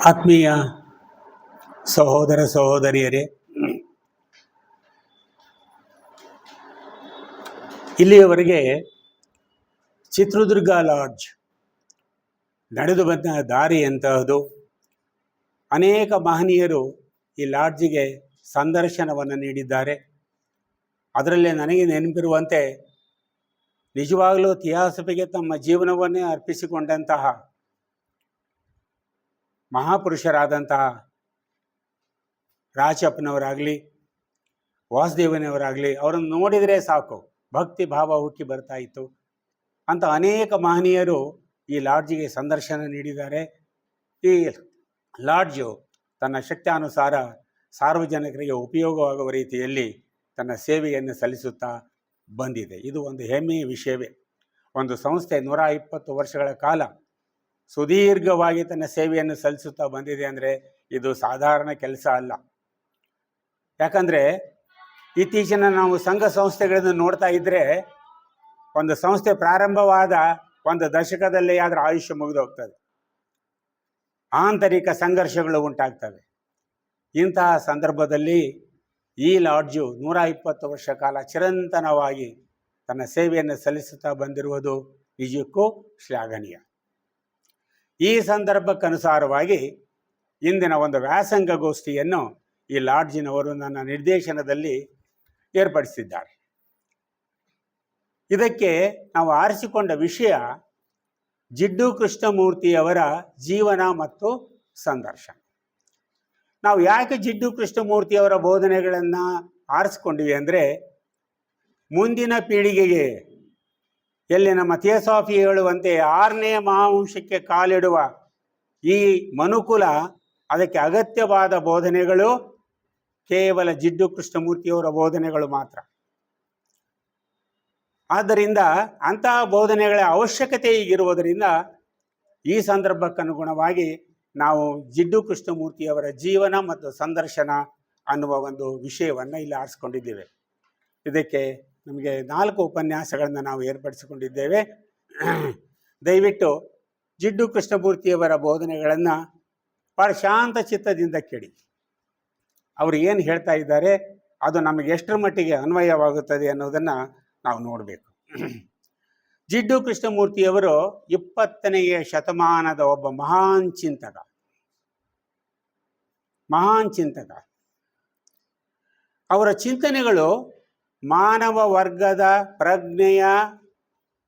ಆತ್ಮೀಯ ಸಹೋದರ ಸಹೋದರಿಯರೇ, ಇಲ್ಲಿಯವರೆಗೆ ಚಿತ್ರದುರ್ಗ ಲಾಡ್ಜ್ ನಡೆದು ಬಂದ ದಾರಿ ಎಂತಹದು. ಅನೇಕ ಮಹನೀಯರು ಈ ಲಾಡ್ಜಿಗೆ ಸಂದರ್ಶನವನ್ನು ನೀಡಿದ್ದಾರೆ. ಅದರಲ್ಲೇ ನನಗೆ ನೆನಪಿರುವಂತೆ ನಿಜವಾಗಲೂ ಥಿಯಾಸಫಿಗೆ ತಮ್ಮ ಜೀವನವನ್ನೇ ಅರ್ಪಿಸಿಕೊಂಡಂತಹ ಮಹಾಪುರುಷರಾದಂತಹ ರಾಚಪ್ಪನವರಾಗಲಿ, ವಾಸುದೇವನವರಾಗಲಿ, ಅವರನ್ನು ನೋಡಿದರೆ ಸಾಕು ಭಕ್ತಿ ಭಾವ ಉಕ್ಕಿ ಬರ್ತಾ ಇತ್ತು. ಅಂತ ಅನೇಕ ಮಹನೀಯರು ಈ ಲಾಡ್ಜಿಗೆ ಸಂದರ್ಶನ ನೀಡಿದ್ದಾರೆ. ಈ ಲಾಡ್ಜು ತನ್ನ ಶಕ್ತ್ಯಾನುಸಾರ ಸಾರ್ವಜನಿಕರಿಗೆ ಉಪಯೋಗವಾಗುವ ರೀತಿಯಲ್ಲಿ ತನ್ನ ಸೇವೆಯನ್ನು ಸಲ್ಲಿಸುತ್ತಾ ಬಂದಿದೆ. ಇದು ಒಂದು ಹೆಮ್ಮೆಯ ವಿಷಯವೇ. ಒಂದು ಸಂಸ್ಥೆ 120 ವರ್ಷಗಳ ಕಾಲ ಸುದೀರ್ಘವಾಗಿ ತನ್ನ ಸೇವೆಯನ್ನು ಸಲ್ಲಿಸುತ್ತಾ ಬಂದಿದೆ ಅಂದರೆ ಇದು ಸಾಧಾರಣ ಕೆಲಸ ಅಲ್ಲ. ಯಾಕಂದರೆ ಇತ್ತೀಚಿನ ನಾವು ಸಂಘ ಸಂಸ್ಥೆಗಳನ್ನು ನೋಡ್ತಾ ಇದ್ದರೆ, ಒಂದು ಸಂಸ್ಥೆ ಪ್ರಾರಂಭವಾದ ಒಂದು ದಶಕದಲ್ಲೇ ಅದರ ಆಯುಷ್ಯ ಮುಗಿದು ಹೋಗ್ತದೆ. ಆಂತರಿಕ ಸಂಘರ್ಷಗಳು ಉಂಟಾಗ್ತವೆ. ಇಂತಹ ಸಂದರ್ಭದಲ್ಲಿ ಈ ಲಾಡ್ಜು 120 ವರ್ಷ ಕಾಲ ಚಿರಂತನವಾಗಿ ತನ್ನ ಸೇವೆಯನ್ನು ಸಲ್ಲಿಸುತ್ತಾ ಬಂದಿರುವುದು ನಿಜಕ್ಕೂ ಶ್ಲಾಘನೀಯ. ಈ ಸಂದರ್ಭಕ್ಕನುಸಾರವಾಗಿ ಇಂದಿನ ಒಂದು ವ್ಯಾಸಂಗ ಗೋಷ್ಠಿಯನ್ನು ಈ ಲಾಡ್ಜಿನವರು ನನ್ನ ನಿರ್ದೇಶನದಲ್ಲಿ ಏರ್ಪಡಿಸಿದ್ದಾರೆ. ಇದಕ್ಕೆ ನಾವು ಆರಿಸಿಕೊಂಡ ವಿಷಯ ಜಿಡ್ಡು ಕೃಷ್ಣಮೂರ್ತಿಯವರ ಜೀವನ ಮತ್ತು ಸಂದರ್ಶನ. ನಾವು ಯಾಕೆ ಜಿಡ್ಡು ಕೃಷ್ಣಮೂರ್ತಿಯವರ ಬೋಧನೆಗಳನ್ನು ಆರಿಸ್ಕೊಂಡಿವಿ ಅಂದರೆ, ಮುಂದಿನ ಪೀಳಿಗೆಗೆ ಎಲ್ಲಿ ನಮ್ಮ ಥಿಯೋಸಾಫಿ ಹೇಳುವಂತೆ 6ನೇ ಮಹಾವಂಶಕ್ಕೆ ಕಾಲಿಡುವ ಈ ಮನುಕುಲ, ಅದಕ್ಕೆ ಅಗತ್ಯವಾದ ಬೋಧನೆಗಳು ಕೇವಲ ಜಿಡ್ಡು ಕೃಷ್ಣಮೂರ್ತಿಯವರ ಬೋಧನೆಗಳು ಮಾತ್ರ. ಆದ್ದರಿಂದ ಅಂತಹ ಬೋಧನೆಗಳ ಅವಶ್ಯಕತೆ ಈಗಿರುವುದರಿಂದ ಈ ಸಂದರ್ಭಕ್ಕನುಗುಣವಾಗಿ ನಾವು ಜಿಡ್ಡು ಕೃಷ್ಣಮೂರ್ತಿಯವರ ಜೀವನ ಮತ್ತು ಸಂದರ್ಶನ ಅನ್ನುವ ಒಂದು ವಿಷಯವನ್ನು ಇಲ್ಲಿ ಆರಿಸ್ಕೊಂಡಿದ್ದೇವೆ. ಇದಕ್ಕೆ ನಮಗೆ 4 ಉಪನ್ಯಾಸಗಳನ್ನು ನಾವು ಏರ್ಪಡಿಸಿಕೊಂಡಿದ್ದೇವೆ. ದಯವಿಟ್ಟು ಜಿಡ್ಡು ಕೃಷ್ಣಮೂರ್ತಿಯವರ ಬೋಧನೆಗಳನ್ನು ಭಾಳ ಶಾಂತ ಚಿತ್ತದಿಂದ ಕೇಳಿ. ಅವರು ಏನು ಹೇಳ್ತಾ ಇದ್ದಾರೆ ಅದು ನಮಗೆ ಎಷ್ಟರ ಮಟ್ಟಿಗೆ ಅನ್ವಯವಾಗುತ್ತದೆ ಅನ್ನೋದನ್ನು ನಾವು ನೋಡಬೇಕು. ಜಿಡ್ಡು ಕೃಷ್ಣಮೂರ್ತಿಯವರು 20ನೇ ಶತಮಾನದ ಒಬ್ಬ ಮಹಾನ್ ಚಿಂತಕ. ಅವರ ಚಿಂತನೆಗಳು ಮಾನವ ವರ್ಗದ ಪ್ರಜ್ಞೆಯ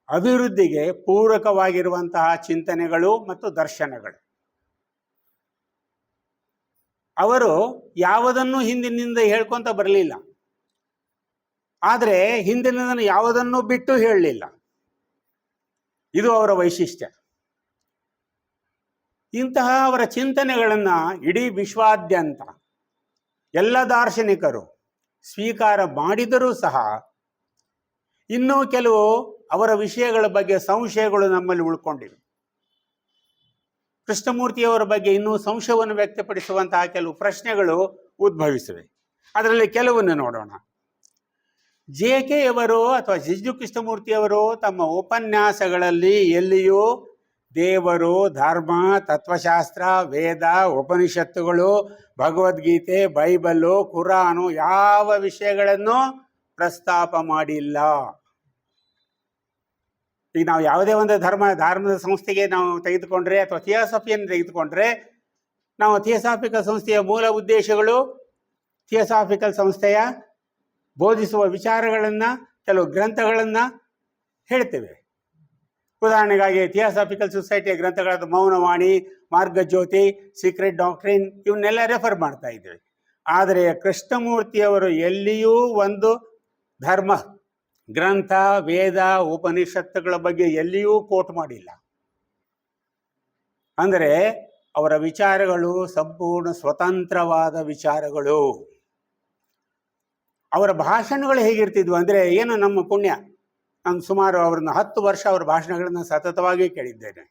ಅಭಿವೃದ್ಧಿಗೆ ಪೂರಕವಾಗಿರುವಂತಹ ಚಿಂತನೆಗಳು ಮತ್ತು ದರ್ಶನಗಳು. ಅವರು ಯಾವುದನ್ನು ಹಿಂದಿನಿಂದ ಹೇಳ್ಕೊತ ಬರಲಿಲ್ಲ, ಆದರೆ ಹಿಂದಿನದನ್ನು ಯಾವುದನ್ನು ಬಿಟ್ಟು ಹೇಳಲಿಲ್ಲ. ಇದು ಅವರ ವೈಶಿಷ್ಟ್ಯ. ಇಂತಹ ಅವರ ಚಿಂತನೆಗಳನ್ನು ಇಡೀ ವಿಶ್ವಾದ್ಯಂತ ಎಲ್ಲ ದಾರ್ಶನಿಕರು ಸ್ವೀಕಾರ ಮಾಡಿದರೂ ಸಹ ಇನ್ನೂ ಕೆಲವು ಅವರ ವಿಷಯಗಳ ಬಗ್ಗೆ ಸಂಶಯಗಳು ನಮ್ಮಲ್ಲಿ ಉಳ್ಕೊಂಡಿವೆ. ಕೃಷ್ಣಮೂರ್ತಿಯವರ ಬಗ್ಗೆ ಇನ್ನೂ ಸಂಶಯವನ್ನು ವ್ಯಕ್ತಪಡಿಸುವಂತಹ ಕೆಲವು ಪ್ರಶ್ನೆಗಳು ಉದ್ಭವಿಸಿವೆ. ಅದರಲ್ಲಿ ಕೆಲವನ್ನು ನೋಡೋಣ. JK ಅವರು ಅಥವಾ ಜಿಡ್ಡು ಕೃಷ್ಣಮೂರ್ತಿಯವರು ತಮ್ಮ ಉಪನ್ಯಾಸಗಳಲ್ಲಿ ಎಲ್ಲಿಯೂ ದೇವರು, ಧರ್ಮ, ತತ್ವಶಾಸ್ತ್ರ, ವೇದ, ಉಪನಿಷತ್ತುಗಳು, ಭಗವದ್ಗೀತೆ, ಬೈಬಲ್ಲು, ಕುರಾನು ಯಾವ ವಿಷಯಗಳನ್ನು ಪ್ರಸ್ತಾಪ ಮಾಡಿಲ್ಲ. ಈಗ ನಾವು ಯಾವುದೇ ಒಂದು ಧರ್ಮದ ಸಂಸ್ಥೆಗೆ ನಾವು ತೆಗೆದುಕೊಂಡ್ರೆ ಅಥವಾ ಥಿಯೋಸಾಫಿಯನ್ನು ತೆಗೆದುಕೊಂಡ್ರೆ, ನಾವು ಥಿಯೋಸಾಫಿಕಲ್ ಸಂಸ್ಥೆಯ ಮೂಲ ಉದ್ದೇಶಗಳು, ಥಿಯೋಸಾಫಿಕಲ್ ಸಂಸ್ಥೆಯ ಬೋಧಿಸುವ ವಿಚಾರಗಳನ್ನು, ಕೆಲವು ಗ್ರಂಥಗಳನ್ನು ಹೇಳ್ತೇವೆ. ಉದಾಹರಣೆಗಾಗಿ ಥಿಯೋಸಾಫಿಕಲ್ ಸೊಸೈಟಿಯ ಗ್ರಂಥಗಳಾದ ಮೌನವಾಣಿ, ಮಾರ್ಗಜ್ಯೋತಿ, ಸೀಕ್ರೆಟ್ ಡಾಕ್ಟ್ರಿನ್ ಇವನ್ನೆಲ್ಲ ರೆಫರ್ ಮಾಡ್ತಾ ಇದ್ದೇವೆ. ಆದರೆ ಕೃಷ್ಣಮೂರ್ತಿಯವರು ಎಲ್ಲಿಯೂ ಒಂದು ಧರ್ಮ ಗ್ರಂಥ, ವೇದ, ಉಪನಿಷತ್ತುಗಳ ಬಗ್ಗೆ ಎಲ್ಲಿಯೂ ಕೋಟ್ ಮಾಡಿಲ್ಲ. ಅಂದರೆ ಅವರ ವಿಚಾರಗಳು ಸಂಪೂರ್ಣ ಸ್ವತಂತ್ರವಾದ ವಿಚಾರಗಳು. ಅವರ ಭಾಷಣಗಳು ಹೇಗಿರ್ತಿದ್ವು ಅಂದರೆ, ಏನು ನಮ್ಮ ಪುಣ್ಯ, ನಾನು ಸುಮಾರು ಅವ್ರನ್ನ 10 ವರ್ಷ ಅವರ ಭಾಷಣಗಳನ್ನು ಸತತವಾಗಿ ಕೇಳಿದ್ದೇನೆ.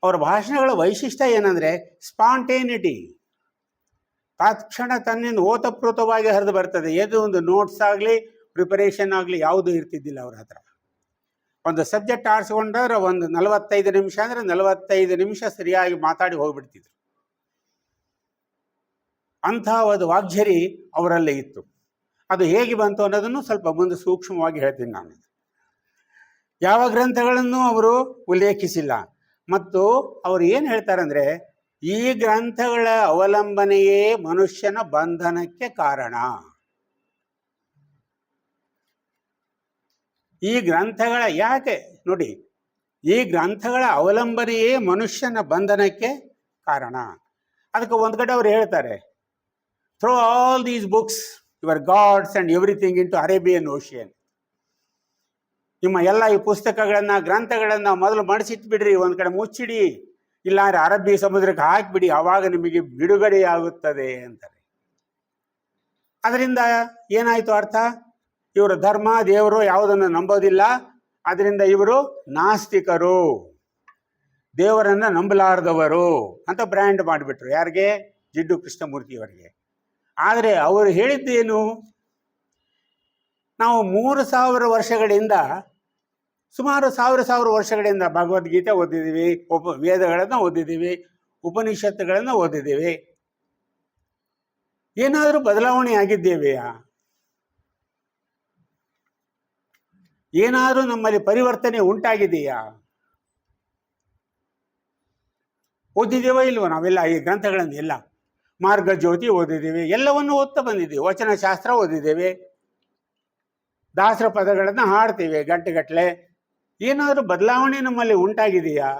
ಅವರ ಭಾಷಣಗಳ ವೈಶಿಷ್ಟ್ಯ ಏನಂದರೆ ಸ್ಪಾಂಟೇನಿಟಿ. ತಕ್ಷಣ ತನ್ನಿಂದ ಓತಪ್ರೋತವಾಗಿ ಹರಿದು ಬರ್ತದೆ. ಏದು ಒಂದು ನೋಟ್ಸ್ ಆಗಲಿ, ಪ್ರಿಪರೇಷನ್ ಆಗಲಿ ಯಾವುದೂ ಇರ್ತಿದ್ದಿಲ್ಲ ಅವರ ಹತ್ರ. ಒಂದು ಸಬ್ಜೆಕ್ಟ್ ಆರಿಸ್ಕೊಂಡ್ರೆ ಒಂದು 45 ನಿಮಿಷ ಅಂದರೆ 45 ನಿಮಿಷ ಸರಿಯಾಗಿ ಮಾತಾಡಿ ಹೋಗ್ಬಿಡ್ತಿದ್ರು. ಅಂಥ ಒಂದು ವಾಗ್ಝರಿ ಅವರಲ್ಲಿ ಇತ್ತು. ಅದು ಹೇಗೆ ಬಂತು ಅನ್ನೋದನ್ನು ಸ್ವಲ್ಪ ಮುಂದೆ ಸೂಕ್ಷ್ಮವಾಗಿ ಹೇಳ್ತೀನಿ ನಾನು. ಯಾವ ಗ್ರಂಥಗಳನ್ನು ಅವರು ಉಲ್ಲೇಖಿಸಿಲ್ಲ. ಮತ್ತು ಅವರು ಏನು ಹೇಳ್ತಾರೆ ಅಂದರೆ, ಈ ಗ್ರಂಥಗಳ ಅವಲಂಬನೆಯೇ ಮನುಷ್ಯನ ಬಂಧನಕ್ಕೆ ಕಾರಣ. ಈ ಗ್ರಂಥಗಳ ಯಾಕೆ ನೋಡಿ, ಈ ಗ್ರಂಥಗಳ ಅವಲಂಬನೆಯೇ ಮನುಷ್ಯನ ಬಂಧನಕ್ಕೆ ಕಾರಣ. ಅದಕ್ಕೆ ಒಂದು ಕಡೆ ಅವರು ಹೇಳ್ತಾರೆ, throw all these books your gods and everything into Arabian Ocean. ನಿಮ್ಮ ಎಲ್ಲ ಈ ಪುಸ್ತಕಗಳನ್ನು, ಗ್ರಂಥಗಳನ್ನು ಮೊದಲು ಮಡಿಸಿಟ್ಬಿಡ್ರಿ, ಒಂದು ಕಡೆ ಮುಚ್ಚಿಡಿ, ಇಲ್ಲಾಂದ್ರೆ ಅರಬ್ಬಿ ಸಮುದ್ರಕ್ಕೆ ಹಾಕಿಬಿಡಿ, ಆವಾಗ ನಿಮಗೆ ಬಿಡುಗಡೆಯಾಗುತ್ತದೆ ಅಂತಾರೆ. ಅದರಿಂದ ಏನಾಯಿತು ಅರ್ಥ? ಇವರು ಧರ್ಮ, ದೇವರು ಯಾವುದನ್ನು ನಂಬೋದಿಲ್ಲ, ಅದರಿಂದ ಇವರು ನಾಸ್ತಿಕರು, ದೇವರನ್ನು ನಂಬಲಾರದವರು ಅಂತ ಬ್ರ್ಯಾಂಡ್ ಮಾಡಿಬಿಟ್ರು. ಯಾರಿಗೆ? ಜಿಡ್ಡು ಕೃಷ್ಣಮೂರ್ತಿಯವರಿಗೆ. ಆದರೆ ಅವರು ಹೇಳಿದ್ದೇನು? ನಾವು 3000 ವರ್ಷಗಳಿಂದ, ಸುಮಾರು 1000 ವರ್ಷಗಳಿಂದ ಭಗವದ್ಗೀತೆ ಓದಿದ್ದೀವಿ, ವೇದಗಳನ್ನು ಓದಿದ್ದೀವಿ, ಉಪನಿಷತ್ತುಗಳನ್ನು ಓದಿದ್ದೀವಿ. ಏನಾದರೂ ಬದಲಾವಣೆ ಆಗಿದ್ದೇವೆಯಾ? ಏನಾದರೂ ನಮ್ಮಲ್ಲಿ ಪರಿವರ್ತನೆ ಉಂಟಾಗಿದೆಯಾ? ಓದಿದ್ದೇವೋ ಇಲ್ವೋ ನಾವೆಲ್ಲ ಈ ಗ್ರಂಥಗಳನ್ನು? ಎಲ್ಲ ಮಾರ್ಗಜ್ಯೋತಿ ಓದಿದ್ದೀವಿ, ಎಲ್ಲವನ್ನು ಓದ್ತಾ ಬಂದಿದ್ದೀವಿ, ವಚನಶಾಸ್ತ್ರ ಓದಿದ್ದೇವೆ, ದಾಸರ ಪದಗಳನ್ನು ಹಾಡ್ತೀವಿ ಗಂಟೆಗಟ್ಟಲೆ. ಏನಾದರೂ ಬದಲಾವಣೆ ನಮ್ಮಲ್ಲಿ ಉಂಟಾಗಿದೆಯಾ?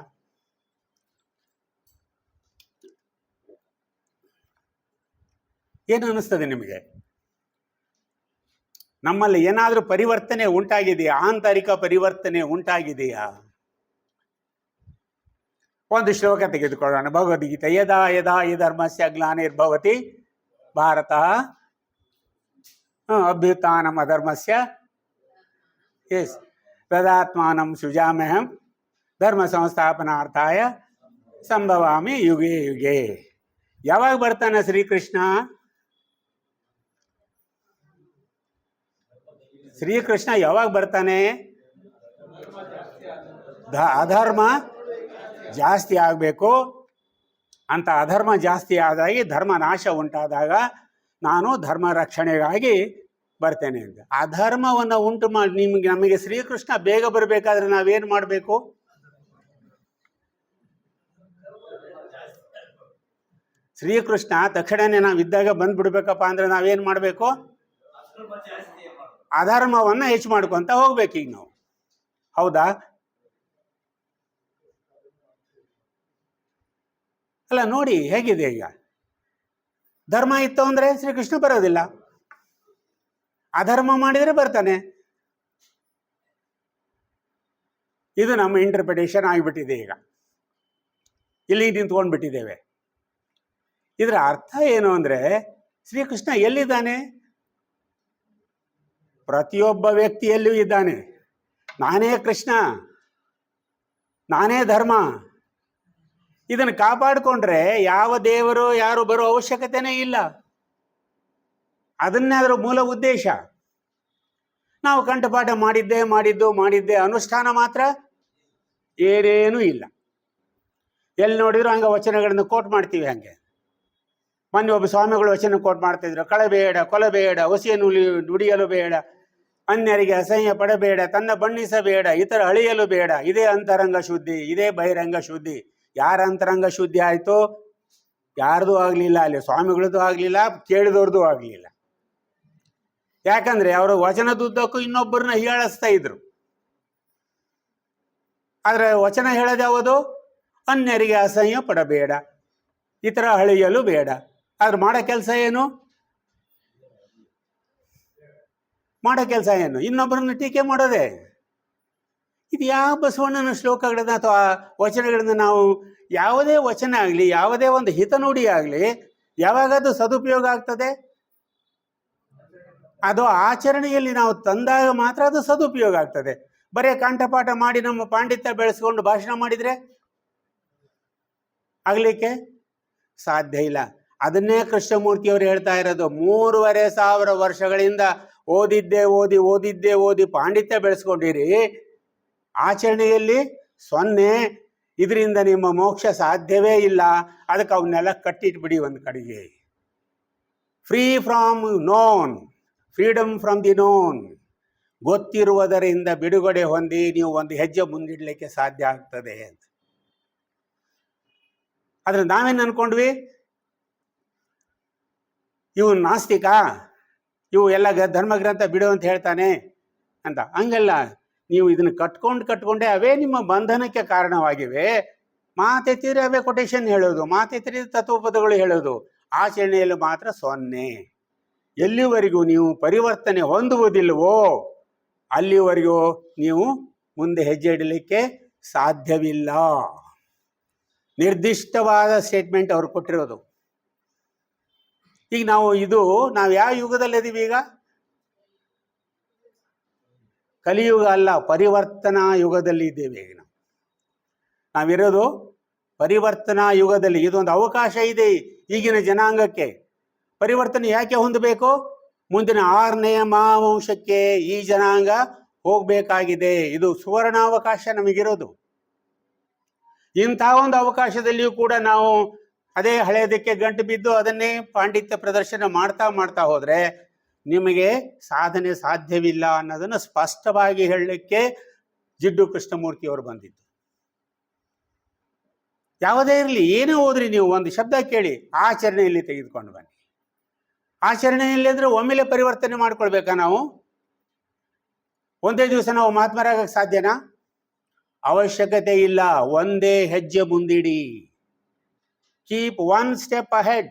ಏನು ಅನ್ನಿಸ್ತದೆ ನಿಮಗೆ? ನಮ್ಮಲ್ಲಿ ಏನಾದರೂ ಪರಿವರ್ತನೆ ಉಂಟಾಗಿದೆಯಾ? ಆಂತರಿಕ ಪರಿವರ್ತನೆ ಉಂಟಾಗಿದೆಯಾ? ಒಂದು ಶ್ಲೋಕ ತೆಗೆದುಕೊಳ್ಳೋಣ, ಭಗವದ್ಗೀತೆ. ಯದಾ ಯದಾ ಈ ಧರ್ಮಸ್ಯ ಗ್ಲಾನಿರ್ಭವತಿ ಭಾರತ ಅಭ್ಯುತ್ಥಾನಂ ಅಧರ್ಮಸ್ಯ ಎಸ್ ತದಾತ್ಮಾನಂ ಸೃಜಾಮ್ಯಹಂ ಧರ್ಮ ಸಂಸ್ಥಾಪನಾರ್ಥಾಯ ಸಂಭವಾಮಿ ಯುಗೆ ಯುಗೆ. ಯಾವಾಗ ಬರ್ತಾನೆ ಶ್ರೀಕೃಷ್ಣ? ಶ್ರೀಕೃಷ್ಣ ಯಾವಾಗ ಬರ್ತಾನೆ? ಅಧರ್ಮ ಜಾಸ್ತಿ ಆಗಬೇಕು ಅಂತ. ಅಧರ್ಮ ಜಾಸ್ತಿ ಆದಾಗಿ ಧರ್ಮ ನಾಶ ಉಂಟಾದಾಗ ನಾನು ಧರ್ಮ ರಕ್ಷಣೆಗಾಗಿ ಬರ್ತೇನೆ ಅಂತ. ಅಧರ್ಮವನ್ನು ಉಂಟು ಮಾಡಿ ನಮಗೆ ಶ್ರೀಕೃಷ್ಣ ಬೇಗ ಬರಬೇಕಾದ್ರೆ ನಾವೇನು ಮಾಡಬೇಕು? ಶ್ರೀಕೃಷ್ಣ ತಕ್ಷಣನೇ ನಾವಿದ್ದಾಗ ಬಂದ್ಬಿಡ್ಬೇಕಪ್ಪ ಅಂದ್ರೆ ನಾವೇನು ಮಾಡಬೇಕು? ಅಧರ್ಮವನ್ನು ಹೆಚ್ಚು ಮಾಡ್ಕೊಂತ ಹೋಗ್ಬೇಕು ಈಗ ನಾವು. ಹೌದಾ? ಅಲ್ಲ ನೋಡಿ ಹೇಗಿದೆ ಈಗ. ಧರ್ಮ ಇತ್ತು ಅಂದರೆ ಶ್ರೀಕೃಷ್ಣ ಬರೋದಿಲ್ಲ, ಅಧರ್ಮ ಮಾಡಿದರೆ ಬರ್ತಾನೆ. ಇದು ನಮ್ಮ ಇಂಟರ್ಪ್ರಿಟೇಷನ್ ಆಗಿಬಿಟ್ಟಿದೆ. ಈಗ ಇಲ್ಲಿ ನಿಂತ್ಕೊಂಡ್ಬಿಟ್ಟಿದ್ದೇವೆ. ಇದರ ಅರ್ಥ ಏನು ಅಂದರೆ, ಶ್ರೀಕೃಷ್ಣ ಎಲ್ಲಿದ್ದಾನೆ? ಪ್ರತಿಯೊಬ್ಬ ವ್ಯಕ್ತಿಯಲ್ಲೂ ಇದ್ದಾನೆ. ನಾನೇ ಕೃಷ್ಣ, ನಾನೇ ಧರ್ಮ. ಇದನ್ನು ಕಾಪಾಡಿಕೊಂಡ್ರೆ ಯಾವ ದೇವರು ಯಾರು ಬರೋ ಅವಶ್ಯಕತೆನೇ ಇಲ್ಲ. ಅದನ್ನೇ ಅದರ ಮೂಲ ಉದ್ದೇಶ. ನಾವು ಕಂಠಪಾಠ ಮಾಡಿದ್ದೆ ಅನುಷ್ಠಾನ ಮಾತ್ರ ಏನೇನೂ ಇಲ್ಲ. ಎಲ್ಲಿ ನೋಡಿದ್ರು ಹಂಗೆ ವಚನಗಳನ್ನು ಕೋಟ್ ಮಾಡ್ತೀವಿ. ಹಂಗೆ ಮೊನ್ನೆ ಒಬ್ಬ ಸ್ವಾಮಿಗಳು ವಚನ ಕೋಟ್ ಮಾಡ್ತಿದ್ರು, ಕಳಬೇಡ, ಕೊಲಬೇಡ, ಒಸಿಯನ್ನು ನುಡಿಯಲು ಬೇಡ, ಅನ್ಯರಿಗೆ ಅಸಹ್ಯ ಪಡಬೇಡ, ತನ್ನ ಬಣ್ಣಿಸಬೇಡ, ಇತರ ಅಳಿಯಲು ಬೇಡ. ಇದೇ ಅಂತರಂಗ ಶುದ್ಧಿ, ಇದೇ ಬಹಿರಂಗ ಶುದ್ಧಿ. ಯಾರ ಅಂತರಂಗ ಶುದ್ಧಿ ಆಯಿತು? ಯಾರ್ದು ಆಗಲಿಲ್ಲ, ಅಲ್ಲಿ ಸ್ವಾಮಿಗಳದ್ದು ಆಗಲಿಲ್ಲ, ಕೇಳಿದವ್ರದ್ದು ಆಗಲಿಲ್ಲ. ಯಾಕಂದರೆ ಅವರು ವಚನದುದ್ದಕ್ಕೂ ಇನ್ನೊಬ್ಬರನ್ನ ಹೀಯಾಳಿಸ್ತಾ ಇದ್ರು. ಆದರೆ ವಚನ ಹೇಳೋದು ಯಾವುದು? ಅನ್ಯರಿಗೆ ಅಸಹ್ಯ ಪಡಬೇಡ, ಇತರ ಅಳಿಯಲು ಬೇಡ. ಆದ್ರೆ ಮಾಡೋ ಕೆಲಸ ಏನು? ಇನ್ನೊಬ್ಬರನ್ನ ಟೀಕೆ ಮಾಡೋದೇ. ಇದು ಯಾವ ಬಸವಣ್ಣನ ಶ್ಲೋಕಗಳನ್ನ ಅಥವಾ ವಚನಗಳನ್ನ ನಾವು ಯಾವುದೇ ವಚನ ಆಗಲಿ, ಯಾವುದೇ ಒಂದು ಹಿತನುಡಿ ಆಗಲಿ, ಯಾವಾಗ ಅದು ಸದುಪಯೋಗ ಆಗ್ತದೆ? ಅದು ಆಚರಣೆಯಲ್ಲಿ ನಾವು ತಂದಾಗ ಮಾತ್ರ ಅದು ಸದುಪಯೋಗ ಆಗ್ತದೆ. ಬರೀ ಕಂಠಪಾಠ ಮಾಡಿ ನಮ್ಮ ಪಾಂಡಿತ್ಯ ಬೆಳೆಸ್ಕೊಂಡು ಭಾಷಣ ಮಾಡಿದರೆ ಆಗಲಿಕ್ಕೆ ಸಾಧ್ಯ ಇಲ್ಲ. ಅದನ್ನೇ ಕೃಷ್ಣಮೂರ್ತಿಯವರು ಹೇಳ್ತಾ ಇರೋದು. 3500 ವರ್ಷಗಳಿಂದ ಓದಿ ಪಾಂಡಿತ್ಯ ಬೆಳೆಸ್ಕೊಂಡಿರಿ. ಆಚರಣೆಯಲ್ಲಿ 0. ಇದರಿಂದ ನಿಮ್ಮ ಮೋಕ್ಷ ಸಾಧ್ಯವೇ ಇಲ್ಲ. ಅದಕ್ಕೆ ಅವನ್ನೆಲ್ಲ ಕಟ್ಟಿಟ್ಬಿಡಿ ಒಂದು ಕಡೆಗೆ. Free from known, freedom from the known. ಗೊತ್ತಿರುವುದರಿಂದ ಬಿಡುಗಡೆ ಹೊಂದಿ ನೀವು ಒಂದು ಹೆಜ್ಜೆ ಮುಂದಿಡಲಿಕ್ಕೆ ಸಾಧ್ಯ ಆಗ್ತದೆ ಅಂತ. ಆದ್ರೆ ನಾವೇನು ಅನ್ಕೊಂಡ್ವಿ, ಇವು ನಾಸ್ತಿಕ, ಇವು ಎಲ್ಲ ಧರ್ಮಗ್ರಂಥ ಬಿಡು ಅಂತ ಹೇಳ್ತಾನೆ ಅಂತ. ಹಂಗಲ್ಲ, ನೀವು ಇದನ್ನು ಕಟ್ಕೊಂಡೇ ಅವೇ ನಿಮ್ಮ ಬಂಧನಕ್ಕೆ ಕಾರಣವಾಗಿವೆ. ಮಾತೆತ್ತಿದ್ರೆ ಅವೇ ಕೊಟೇಶನ್ ಹೇಳೋದು, ಮಾತೆತ್ತಿದ್ರೆ ತತ್ವಪದಗಳು ಹೇಳೋದು. ಆಚರಣೆಯಲ್ಲಿ ಮಾತ್ರ 0. ಎಲ್ಲಿವರೆಗೂ ನೀವು ಪರಿವರ್ತನೆ ಹೊಂದುವುದಿಲ್ಲವೋ ಅಲ್ಲಿವರೆಗೂ ನೀವು ಮುಂದೆ ಹೆಜ್ಜೆ ಇಡಲಿಕ್ಕೆ ಸಾಧ್ಯವಿಲ್ಲ. ನಿರ್ದಿಷ್ಟವಾದ ಸ್ಟೇಟ್ಮೆಂಟ್ ಅವ್ರು ಕೊಟ್ಟಿರೋದು. ಈಗ ನಾವು ಯಾವ ಯುಗದಲ್ಲಿದ್ದೀವಿ? ಈಗ ಕಲಿಯುಗ ಅಲ್ಲ, ಪರಿವರ್ತನಾ ಯುಗದಲ್ಲಿ ಇದ್ದೇವೆ. ಈಗ ನಾವಿರೋದು ಪರಿವರ್ತನಾ ಯುಗದಲ್ಲಿ. ಇದೊಂದು ಅವಕಾಶ ಇದೆ ಈಗಿನ ಜನಾಂಗಕ್ಕೆ. ಪರಿವರ್ತನೆ ಯಾಕೆ ಹೊಂದಬೇಕು? ಮುಂದಿನ 6ನೇ ಮಹಾವಂಶಕ್ಕೆ ಈ ಜನಾಂಗ ಹೋಗಬೇಕಾಗಿದೆ. ಇದು ಸುವರ್ಣಾವಕಾಶ ನಮಗಿರೋದು. ಇಂಥ ಒಂದು ಅವಕಾಶದಲ್ಲಿಯೂ ಕೂಡ ನಾವು ಅದೇ ಹಳೆಯದಕ್ಕೆ ಗಂಟು ಬಿದ್ದು ಅದನ್ನೇ ಪಾಂಡಿತ್ಯ ಪ್ರದರ್ಶನ ಮಾಡ್ತಾ ಹೋದರೆ ನಿಮಗೆ ಸಾಧನೆ ಸಾಧ್ಯವಿಲ್ಲ ಅನ್ನೋದನ್ನು ಸ್ಪಷ್ಟವಾಗಿ ಹೇಳಲಿಕ್ಕೆ ಜಿಡ್ಡು ಕೃಷ್ಣಮೂರ್ತಿಯವರು ಬಂದಿದ್ದು. ಯಾವುದೇ ಇರಲಿ, ಏನೇ ಹೋದ್ರಿ ನೀವು ಒಂದು ಶಬ್ದ ಕೇಳಿ ಆಚರಣೆಯಲ್ಲಿ ತೆಗೆದುಕೊಂಡು ಬನ್ನಿ. ಆಚರಣೆಯಲ್ಲಿ ಅಂದರೆ ಒಮ್ಮೆಲೆ ಪರಿವರ್ತನೆ ಮಾಡ್ಕೊಳ್ಬೇಕಾ? ನಾವು ಒಂದೇ ದಿವಸ ನಾವು ಮಹಾತ್ಮರಾಗಕ್ಕೆ ಸಾಧ್ಯನಾ? ಅವಶ್ಯಕತೆ ಇಲ್ಲ. ಒಂದೇ ಹೆಜ್ಜೆ ಮುಂದಿಡಿ. Keep 1 step ahead.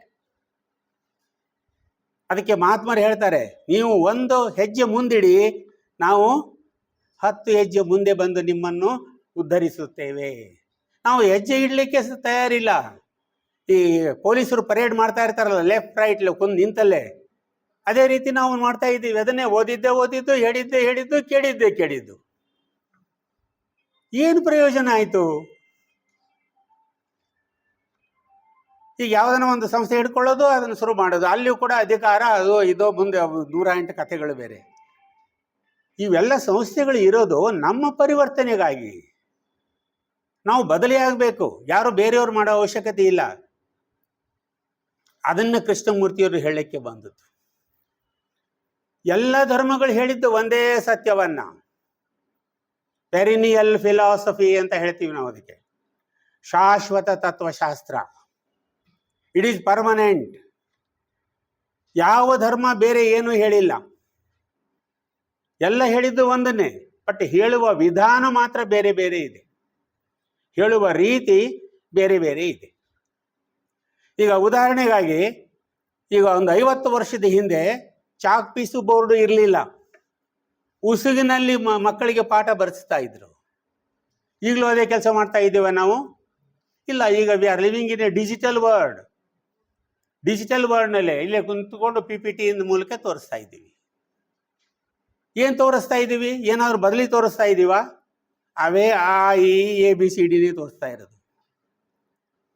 ಅದಕ್ಕೆ ಮಹಾತ್ಮರು ಹೇಳ್ತಾರೆ, ನೀವು 1 ಹೆಜ್ಜೆ ಮುಂದಿಡಿ, ನಾವು 10 ಹೆಜ್ಜೆ ಮುಂದೆ ಬಂದು ನಿಮ್ಮನ್ನು ಉದ್ಧರಿಸುತ್ತೇವೆ. ನಾವು ಹೆಜ್ಜೆ ಇಡಲಿಕ್ಕೆ ತಯಾರಿಲ್ಲ. ಈ ಪೊಲೀಸರು ಪರೇಡ್ ಮಾಡ್ತಾ ಇರ್ತಾರಲ್ಲ, ಲೆಫ್ಟ್ ರೈಟ್ ಕೊಂದು ನಿಂತಲ್ಲೇ, ಅದೇ ರೀತಿ ನಾವು ಮಾಡ್ತಾ ಇದ್ದೀವಿ. ಅದನ್ನೇ ಓದಿದ್ದು, ಹೇಳಿದ್ದು, ಕೇಳಿದ್ದು. ಏನು ಪ್ರಯೋಜನ ಆಯಿತು? ಈಗ ಯಾವುದನ್ನ ಒಂದು ಸಂಸ್ಥೆ ಹಿಡ್ಕೊಳ್ಳೋದು, ಅದನ್ನು ಶುರು ಮಾಡೋದು, ಅಲ್ಲಿಯೂ ಕೂಡ ಅಧಿಕಾರ, ಅದು ಇದೋ ಮುಂದೆ 108 ಕಥೆಗಳು ಬೇರೆ. ಇವೆಲ್ಲ ಸಂಸ್ಥೆಗಳು ಇರೋದು ನಮ್ಮ ಪರಿವರ್ತನೆಗಾಗಿ. ನಾವು ಬದಲಿಯಾಗಬೇಕು, ಯಾರು ಬೇರೆಯವ್ರು ಮಾಡೋ ಅವಶ್ಯಕತೆ ಇಲ್ಲ. ಅದನ್ನು ಕೃಷ್ಣಮೂರ್ತಿಯವರು ಹೇಳಲಿಕ್ಕೆ ಬಂದದ್ದು. ಎಲ್ಲ ಧರ್ಮಗಳು ಹೇಳಿದ್ದು ಒಂದೇ ಸತ್ಯವನ್ನ, ಪೆರಿನಿಯಲ್ ಫಿಲಾಸಫಿ ಅಂತ ಹೇಳ್ತೀವಿ ನಾವು ಅದಕ್ಕೆ. ಶಾಶ್ವತ ತತ್ವಶಾಸ್ತ್ರ. It is permanent. ಯಾವ ಧರ್ಮ ಬೇರೆ ಏನೂ ಹೇಳಿಲ್ಲ, ಎಲ್ಲ ಹೇಳಿದ್ದು ಒಂದನ್ನೇ. ಬಟ್ ಹೇಳುವ ವಿಧಾನ ಮಾತ್ರ ಬೇರೆ ಬೇರೆ ಇದೆ, ಹೇಳುವ ರೀತಿ ಬೇರೆ ಬೇರೆ ಇದೆ. ಈಗ ಉದಾಹರಣೆಗಾಗಿ, ಈಗ ಒಂದು 50 ವರ್ಷದ ಹಿಂದೆ ಚಾಕ್ ಪೀಸು ಬೋರ್ಡು ಇರಲಿಲ್ಲ. ಉಸುಗಿನಲ್ಲಿ ಮಕ್ಕಳಿಗೆ ಪಾಠ ಬರೆಸ್ತಾ ಇದ್ರು. ಈಗಲೂ ಅದೇ ಕೆಲಸ ಮಾಡ್ತಾ ಇದ್ದೇವೆ ನಾವು? ಇಲ್ಲ. ಈಗ we are living in a digital world. Digital ವರ್ಲ್ಡ್ನಲ್ಲೇ ಇಲ್ಲೇ ಕುಂತ್ಕೊಂಡು PPT ಮೂಲಕ ತೋರಿಸ್ತಾ ಇದ್ದೀವಿ. ಏನು ತೋರಿಸ್ತಾ ಇದ್ದೀವಿ? ಏನಾದರೂ ಬದಲಿ ತೋರಿಸ್ತಾ ಇದ್ದೀವಾ? ಅವೇ ABCD ತೋರಿಸ್ತಾ ಇರೋದು.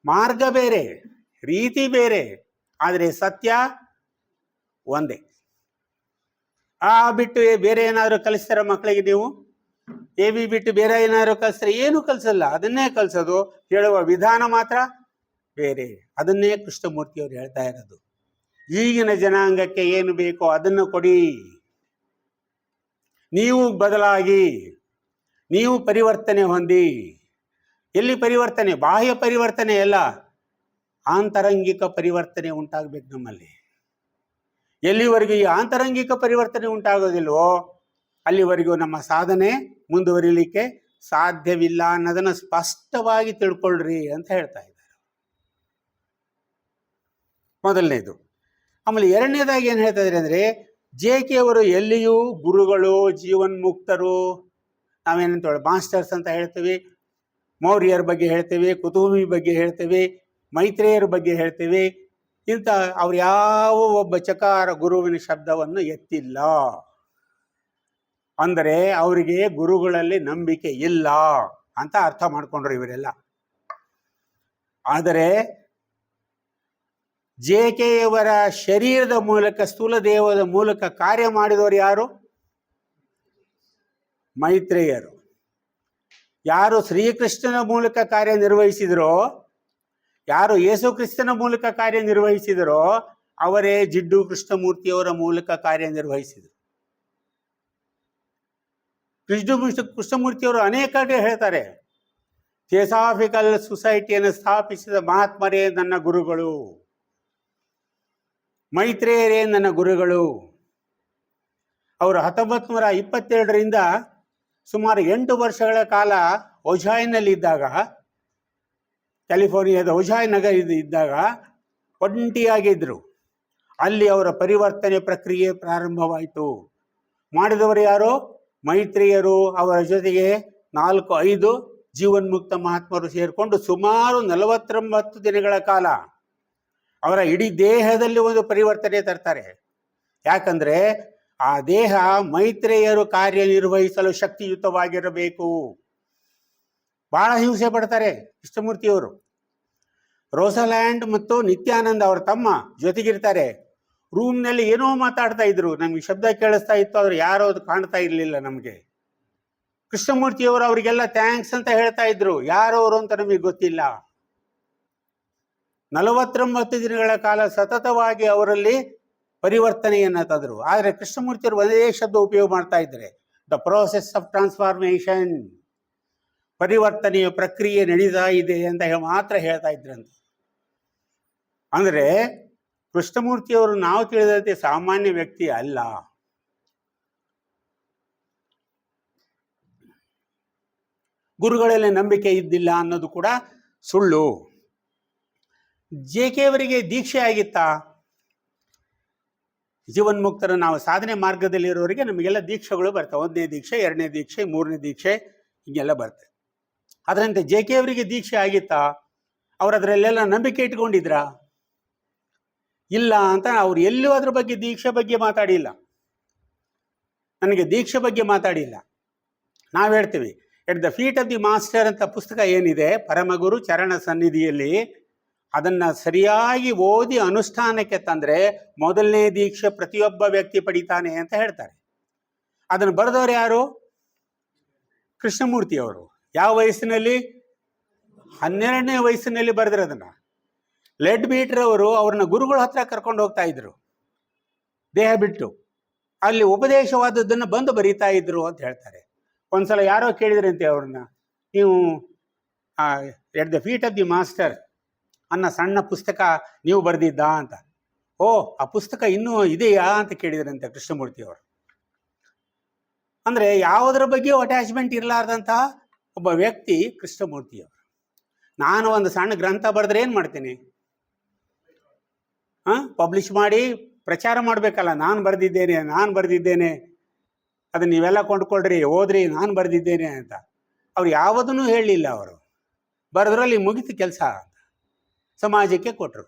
ಮಾರ್ಗ ಬೇರೆ, ರೀತಿ ಬೇರೆ, ಆದರೆ ಸತ್ಯ ಒಂದೇ. ಬಿಟ್ಟು ಬೇರೆ ಏನಾದರೂ ಕಲಿಸ್ತಾರ ಮಕ್ಕಳಿಗೆ ನೀವು? AB ಬಿಟ್ಟು ಬೇರೆ ಏನಾದರೂ ಕಲಿಸ್ತಾರೆ? ಏನು ಕಲಿಸಲ್ಲ, ಅದನ್ನೇ ಕಲಿಸೋದು. ಹೇಳುವ ವಿಧಾನ ಮಾತ್ರ ಬೇರೆ. ಅದನ್ನೇ ಕೃಷ್ಣಮೂರ್ತಿಯವರು ಹೇಳ್ತಾ ಇರೋದು. ಈಗಿನ ಜನಾಂಗಕ್ಕೆ ಏನು ಬೇಕೋ ಅದನ್ನು ಕೊಡಿ. ನೀವು ಬದಲಾಗಿ, ನೀವು ಪರಿವರ್ತನೆ ಹೊಂದಿ. ಎಲ್ಲಿ ಪರಿವರ್ತನೆ? ಬಾಹ್ಯ ಪರಿವರ್ತನೆ ಅಲ್ಲ, ಆಂತರಂಗಿಕ ಪರಿವರ್ತನೆ ಉಂಟಾಗಬೇಕು ನಮ್ಮಲ್ಲಿ. ಎಲ್ಲಿವರೆಗೂ ಈ ಆಂತರಂಗಿಕ ಪರಿವರ್ತನೆ ಉಂಟಾಗೋದಿಲ್ವೋ ಅಲ್ಲಿವರೆಗೂ ನಮ್ಮ ಸಾಧನೆ ಮುಂದುವರಿಲಿಕ್ಕೆ ಸಾಧ್ಯವಿಲ್ಲ ಅನ್ನೋದನ್ನು ಸ್ಪಷ್ಟವಾಗಿ ತಿಳ್ಕೊಳ್ರಿ ಅಂತ ಹೇಳ್ತಾ ಇದ್ದಾರೆ. ಮೊದಲನೇದು. ಆಮೇಲೆ ಎರಡನೇದಾಗಿ ಏನು ಹೇಳ್ತಾ ಇದ್ದಾರೆ ಅಂದರೆ, JK ಅವರು ಎಲ್ಲಿಯೂ ಗುರುಗಳು, ಜೀವನ್ಮುಕ್ತರು, ನಾವೇನಂತ ಮಾಸ್ಟರ್ಸ್ ಅಂತ ಹೇಳ್ತೀವಿ, ಮೌರ್ಯರ ಬಗ್ಗೆ ಹೇಳ್ತೇವೆ, ಕುತುಬಿ ಬಗ್ಗೆ ಹೇಳ್ತೇವೆ, ಮೈತ್ರೇಯರ ಬಗ್ಗೆ ಹೇಳ್ತೇವೆ. ಇಂಥ ಅವ್ರು ಯಾವ ಒಬ್ಬ ಚಕಾರ ಗುರುವಿನ ಶಬ್ದವನ್ನು ಎತ್ತಿಲ್ಲ. ಅಂದರೆ ಅವರಿಗೆ ಗುರುಗಳಲ್ಲಿ ನಂಬಿಕೆ ಇಲ್ಲ ಅಂತ ಅರ್ಥ ಮಾಡ್ಕೊಂಡ್ರು ಇವರೆಲ್ಲ. ಆದರೆ JK ಯವರ ಶರೀರದ ಮೂಲಕ, ಸ್ಥೂಲ ದೇಹದ ಮೂಲಕ ಕಾರ್ಯ ಮಾಡಿದವರು ಯಾರು? ಮೈತ್ರೇಯರು. ಯಾರು ಶ್ರೀಕೃಷ್ಣನ ಮೂಲಕ ಕಾರ್ಯನಿರ್ವಹಿಸಿದರೋ, ಯಾರು ಯೇಸು ಕ್ರಿಸ್ತನ ಮೂಲಕ ಕಾರ್ಯನಿರ್ವಹಿಸಿದರೋ ಅವರೇ ಜಿಡ್ಡು ಕೃಷ್ಣಮೂರ್ತಿಯವರ ಮೂಲಕ ಕಾರ್ಯನಿರ್ವಹಿಸಿದರು. ಕೃಷ್ಣಮೂರ್ತಿಯವರು ಅನೇಕ ಕಡೆ ಹೇಳ್ತಾರೆ, ಥಿಯೋಸಾಫಿಕಲ್ ಸೊಸೈಟಿಯನ್ನು ಸ್ಥಾಪಿಸಿದ ಮಹಾತ್ಮರೇ ನನ್ನ ಗುರುಗಳು, ಮೈತ್ರೇಯರೇ ನನ್ನ ಗುರುಗಳು. ಅವರು 1922ರಿಂದ ಸುಮಾರು 8 ವರ್ಷಗಳ ಕಾಲ ಒಜಾಯ್ನಲ್ಲಿದ್ದಾಗ, ಕ್ಯಾಲಿಫೋರ್ನಿಯಾದ ಒಜಾಯ್ ನಗರ ಇದ್ದಾಗ ಒಂಟಿಯಾಗಿದ್ದರು. ಅಲ್ಲಿ ಅವರ ಪರಿವರ್ತನೆ ಪ್ರಕ್ರಿಯೆ ಪ್ರಾರಂಭವಾಯಿತು. ಮಾಡಿದವರು ಯಾರು? ಮೈತ್ರೇಯರು. ಅವರ ಜೊತೆಗೆ 4-5 ಜೀವನ್ಮುಕ್ತ ಮಹಾತ್ಮರು ಸೇರಿಕೊಂಡು ಸುಮಾರು 49 ದಿನಗಳ ಕಾಲ ಅವರ ಇಡೀ ದೇಹದಲ್ಲಿ ಒಂದು ಪರಿವರ್ತನೆ ತರ್ತಾರೆ. ಯಾಕಂದರೆ ಆ ದೇಹ ಮೈತ್ರೇಯರು ಕಾರ್ಯನಿರ್ವಹಿಸಲು ಶಕ್ತಿಯುತವಾಗಿರಬೇಕು. ಬಹಳ ಹಿಂಸೆ ಪಡ್ತಾರೆ ಕೃಷ್ಣಮೂರ್ತಿಯವರು. ರೋಸಲ್ಯಾಂಡ್ ಮತ್ತು ನಿತ್ಯಾನಂದ ಅವರ ತಮ್ಮ ಜೊತೆಗಿರ್ತಾರೆ. ರೂಮ್ನಲ್ಲಿ ಏನೋ ಮಾತಾಡ್ತಾ ಇದ್ರು, ನಮ್ಗೆ ಶಬ್ದ ಕೇಳಿಸ್ತಾ ಇತ್ತು, ಆದ್ರೆ ಯಾರೋ ಅದು ಕಾಣ್ತಾ ಇರಲಿಲ್ಲ ನಮಗೆ. ಕೃಷ್ಣಮೂರ್ತಿಯವರು ಅವರಿಗೆಲ್ಲ ಥ್ಯಾಂಕ್ಸ್ ಅಂತ ಹೇಳ್ತಾ ಇದ್ರು, ಯಾರವರು ಅಂತ ನಮಗೆ ಗೊತ್ತಿಲ್ಲ. 49 ದಿನಗಳ ಕಾಲ ಸತತವಾಗಿ ಅವರಲ್ಲಿ ಪರಿವರ್ತನೆಯನ್ನು ತಂದರು. ಆದರೆ ಕೃಷ್ಣಮೂರ್ತಿಯವರು ಒಂದೇ ಶಬ್ದ ಉಪಯೋಗ ಮಾಡ್ತಾ ಇದ್ದಾರೆ, ದ ಪ್ರೋಸೆಸ್ ಆಫ್ ಟ್ರಾನ್ಸ್ಫಾರ್ಮೇಷನ್. ಪರಿವರ್ತನೆಯ ಪ್ರಕ್ರಿಯೆ ನಡೀತಾ ಇದೆ ಅಂತ ಮಾತ್ರ ಹೇಳ್ತಾ ಇದ್ರಂತೆ. ಅಂದರೆ ಕೃಷ್ಣಮೂರ್ತಿಯವರು ನಾವು ತಿಳಿದಂತೆ ಸಾಮಾನ್ಯ ವ್ಯಕ್ತಿ ಅಲ್ಲ. ಗುರುಗಳಲ್ಲಿ ನಂಬಿಕೆ ಇದ್ದಿಲ್ಲ ಅನ್ನೋದು ಕೂಡ ಸುಳ್ಳು. JK ಅವರಿಗೆ ದೀಕ್ಷೆ ಆಗಿತ್ತಾ? ಜೀವನ್ಮುಕ್ತರು ನಾವು ಸಾಧನೆ ಮಾರ್ಗದಲ್ಲಿರೋರಿಗೆ ನಮಗೆಲ್ಲ ದೀಕ್ಷೆಗಳು ಬರ್ತವೆ. 1ನೇ ದೀಕ್ಷೆ, 2ನೇ ದೀಕ್ಷೆ, 3ನೇ ದೀಕ್ಷೆ ಹೀಗೆಲ್ಲ ಬರ್ತವೆ. ಅದರಂತೆ JK ಅವರಿಗೆ ದೀಕ್ಷೆ ಆಗಿತ್ತಾ? ಅವರು ಅದರಲ್ಲೆಲ್ಲ ನಂಬಿಕೆ ಇಟ್ಕೊಂಡಿದ್ರಾ? ಇಲ್ಲ ಅಂತ ಅವ್ರು ಎಲ್ಲೂ ಅದ್ರ ಬಗ್ಗೆ ದೀಕ್ಷೆ ಬಗ್ಗೆ ಮಾತಾಡಿಲ್ಲ. ನನಗೆ ದೀಕ್ಷೆ ಬಗ್ಗೆ ಮಾತಾಡಿಲ್ಲ. ನಾವು ಹೇಳ್ತೀವಿ, at the feet of the master ಅಂತ ಪುಸ್ತಕ ಏನಿದೆ ಪರಮಗುರು ಚರಣ ಸನ್ನಿಧಿಯಲ್ಲಿ, ಅದನ್ನು ಸರಿಯಾಗಿ ಓದಿ ಅನುಷ್ಠಾನಕ್ಕೆ ತಂದರೆ 1ನೇ ದೀಕ್ಷೆ ಪ್ರತಿಯೊಬ್ಬ ವ್ಯಕ್ತಿ ಪಡಿತಾನೆ ಅಂತ ಹೇಳ್ತಾರೆ. ಅದನ್ನು ಬರೆದವರು ಯಾರು? ಕೃಷ್ಣಮೂರ್ತಿಯವರು. ಯಾವ ವಯಸ್ಸಿನಲ್ಲಿ? 12ನೇ ವಯಸ್ಸಿನಲ್ಲಿ ಬರೆದಿರೋದನ್ನು. ಲೆಡ್ ಬೀಟರ್ ಅವರು ಅವ್ರನ್ನ ಗುರುಗಳ ಹತ್ರ ಕರ್ಕೊಂಡು ಹೋಗ್ತಾ ಇದ್ರು, ದೇಹ ಬಿಟ್ಟು. ಅಲ್ಲಿ ಉಪದೇಶವಾದದ್ದನ್ನು ಬಂದು ಬರೀತಾ ಇದ್ರು ಅಂತ ಹೇಳ್ತಾರೆ. ಒಂದ್ಸಲ ಯಾರೋ ಕೇಳಿದ್ರಂತೆ ಅವ್ರನ್ನ, ನೀವು at the feet of the master ಅನ್ನೋ ಸಣ್ಣ ಪುಸ್ತಕ ನೀವು ಬರೆದಿದ್ದ ಅಂತ. ಓ, ಆ ಪುಸ್ತಕ ಇನ್ನೂ ಇದೆಯಾ ಅಂತ ಕೇಳಿದ್ರಂತೆ ಕೃಷ್ಣಮೂರ್ತಿಯವರು. ಅಂದರೆ ಯಾವುದರ ಬಗ್ಗೆಯೂ ಅಟ್ಯಾಚ್ಮೆಂಟ್ ಇರಲಾರ್ದಂತಹ ಒಬ್ಬ ವ್ಯಕ್ತಿ ಕೃಷ್ಣಮೂರ್ತಿಯವರು. ನಾನು ಒಂದು ಸಣ್ಣ ಗ್ರಂಥ ಬರೆದ್ರೆ ಏನು ಮಾಡ್ತೀನಿ? ಪಬ್ಲಿಷ್ ಮಾಡಿ ಪ್ರಚಾರ ಮಾಡಬೇಕಲ್ಲ, ನಾನು ಬರೆದಿದ್ದೇನೆ, ಅದನ್ನು ನೀವೆಲ್ಲ ಕೊಂಡ್ಕೊಳ್ರಿ, ಓದ್ರಿ, ನಾನು ಬರೆದಿದ್ದೇನೆ ಅಂತ. ಅವ್ರು ಯಾವುದನ್ನು ಹೇಳಲಿಲ್ಲ. ಅವರು ಬರೆದ್ರಲ್ಲಿ ಮುಗಿತು ಕೆಲಸ ಅಂತ ಸಮಾಜಕ್ಕೆ ಕೊಟ್ಟರು.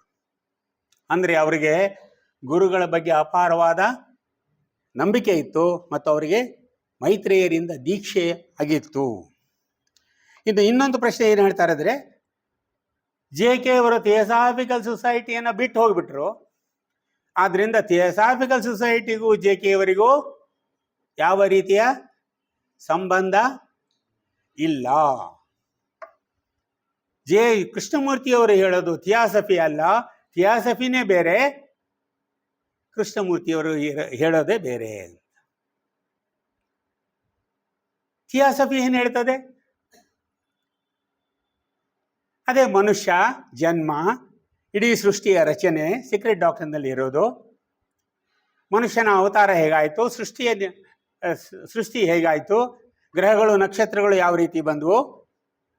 ಅಂದರೆ ಅವರಿಗೆ ಗುರುಗಳ ಬಗ್ಗೆ ಅಪಾರವಾದ ನಂಬಿಕೆ ಇತ್ತು ಮತ್ತು ಅವರಿಗೆ ಮೈತ್ರೇಯರಿಂದ ದೀಕ್ಷೆ ಆಗಿತ್ತು. ಇನ್ನೊಂದು ಪ್ರಶ್ನೆ ಏನು ಹೇಳ್ತಾರೆ ಅಂದರೆ, JK ಅವರು ಥಿಯೋಸಾಫಿಕಲ್ ಸೊಸೈಟಿಯನ್ನು ಬಿಟ್ಟು ಹೋಗಿಬಿಟ್ರು. ಆದ್ದರಿಂದ ಥಿಯೋಸಾಫಿಕಲ್ ಸೊಸೈಟಿಗೂ JK ಅವರಿಗೂ ಯಾವ ರೀತಿಯ ಸಂಬಂಧ ಇಲ್ಲ. ಕೃಷ್ಣಮೂರ್ತಿಯವರು ಹೇಳೋದು ಥಿಯಾಸಫಿ ಅಲ್ಲ, ಥಿಯಾಸಫಿನೇ ಬೇರೆ, ಕೃಷ್ಣಮೂರ್ತಿಯವರು ಹೇಳೋದೇ ಬೇರೆ. ಥಿಯಾಸಫಿ ಏನು ಹೇಳ್ತದೆ? ಅದೇ ಮನುಷ್ಯ ಜನ್ಮ, ಇಡೀ ಸೃಷ್ಟಿಯ ರಚನೆ ಸೀಕ್ರೆಟ್ ಡಾಕ್ಟ್ರಿನ್ನಲ್ಲಿ ಇರೋದು. ಮನುಷ್ಯನ ಅವತಾರ ಹೇಗಾಯಿತು, ಸೃಷ್ಟಿ ಹೇಗಾಯಿತು, ಗ್ರಹಗಳು ನಕ್ಷತ್ರಗಳು ಯಾವ ರೀತಿ ಬಂದವು,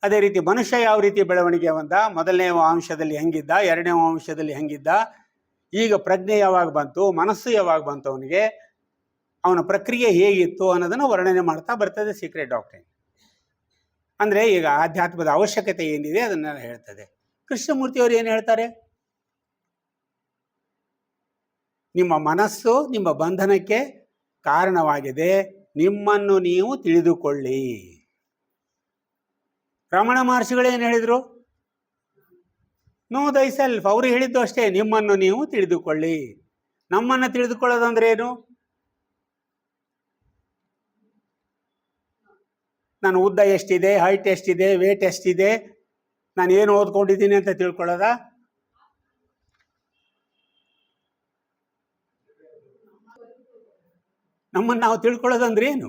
ಅದೇ ರೀತಿ ಮನುಷ್ಯ ಯಾವ ರೀತಿ ಬೆಳವಣಿಗೆ ಬಂದ, 1ನೇ ವಂಶದಲ್ಲಿ ಹೆಂಗಿದ್ದ, 2ನೇ ವಂಶದಲ್ಲಿ ಹೆಂಗಿದ್ದ, ಈಗ ಪ್ರಜ್ಞೆ ಯಾವಾಗ ಬಂತು, ಮನಸ್ಸು ಯಾವಾಗ ಬಂತು ಅವನಿಗೆ, ಅವನ ಪ್ರಕ್ರಿಯೆ ಹೇಗಿತ್ತು ಅನ್ನೋದನ್ನು ವರ್ಣನೆ ಮಾಡ್ತಾ ಬರ್ತದೆ ಸೀಕ್ರೆಟ್ ಡಾಕ್ಟ್ರಿನ್. ಅಂದರೆ ಈಗ ಆಧ್ಯಾತ್ಮದ ಅವಶ್ಯಕತೆ ಏನಿದೆ ಅದನ್ನೆಲ್ಲ ಹೇಳ್ತದೆ. ಕೃಷ್ಣಮೂರ್ತಿಯವರು ಏನು ಹೇಳ್ತಾರೆ? ನಿಮ್ಮ ಮನಸ್ಸು ನಿಮ್ಮ ಬಂಧನಕ್ಕೆ ಕಾರಣವಾಗಿದೆ, ನಿಮ್ಮನ್ನು ನೀವು ತಿಳಿದುಕೊಳ್ಳಿ. ರಮಣ ಮಹರ್ಷಿಗಳು ಏನು ಹೇಳಿದರು? ನೋ ದೈ ಸೆಲ್ಫ್. ಅವರು ಹೇಳಿದ್ದು ಅಷ್ಟೇ, ನಿಮ್ಮನ್ನು ನೀವು ತಿಳಿದುಕೊಳ್ಳಿ. ನಮ್ಮನ್ನು ತಿಳಿದುಕೊಳ್ಳೋದಂದ್ರೆ ಏನು? ನನ್ನ ಉದ್ದ ಎಷ್ಟಿದೆ, ಹೈಟ್ ಎಷ್ಟಿದೆ, ವೇಟ್ ಎಷ್ಟಿದೆ, ನಾನು ಏನು ಓದ್ಕೊಂಡಿದ್ದೀನಿ ಅಂತ ತಿಳ್ಕೊಳ್ಳೋದ? ನಮ್ಮನ್ನು ನಾವು ತಿಳ್ಕೊಳ್ಳೋದಂದ್ರೆ ಏನು?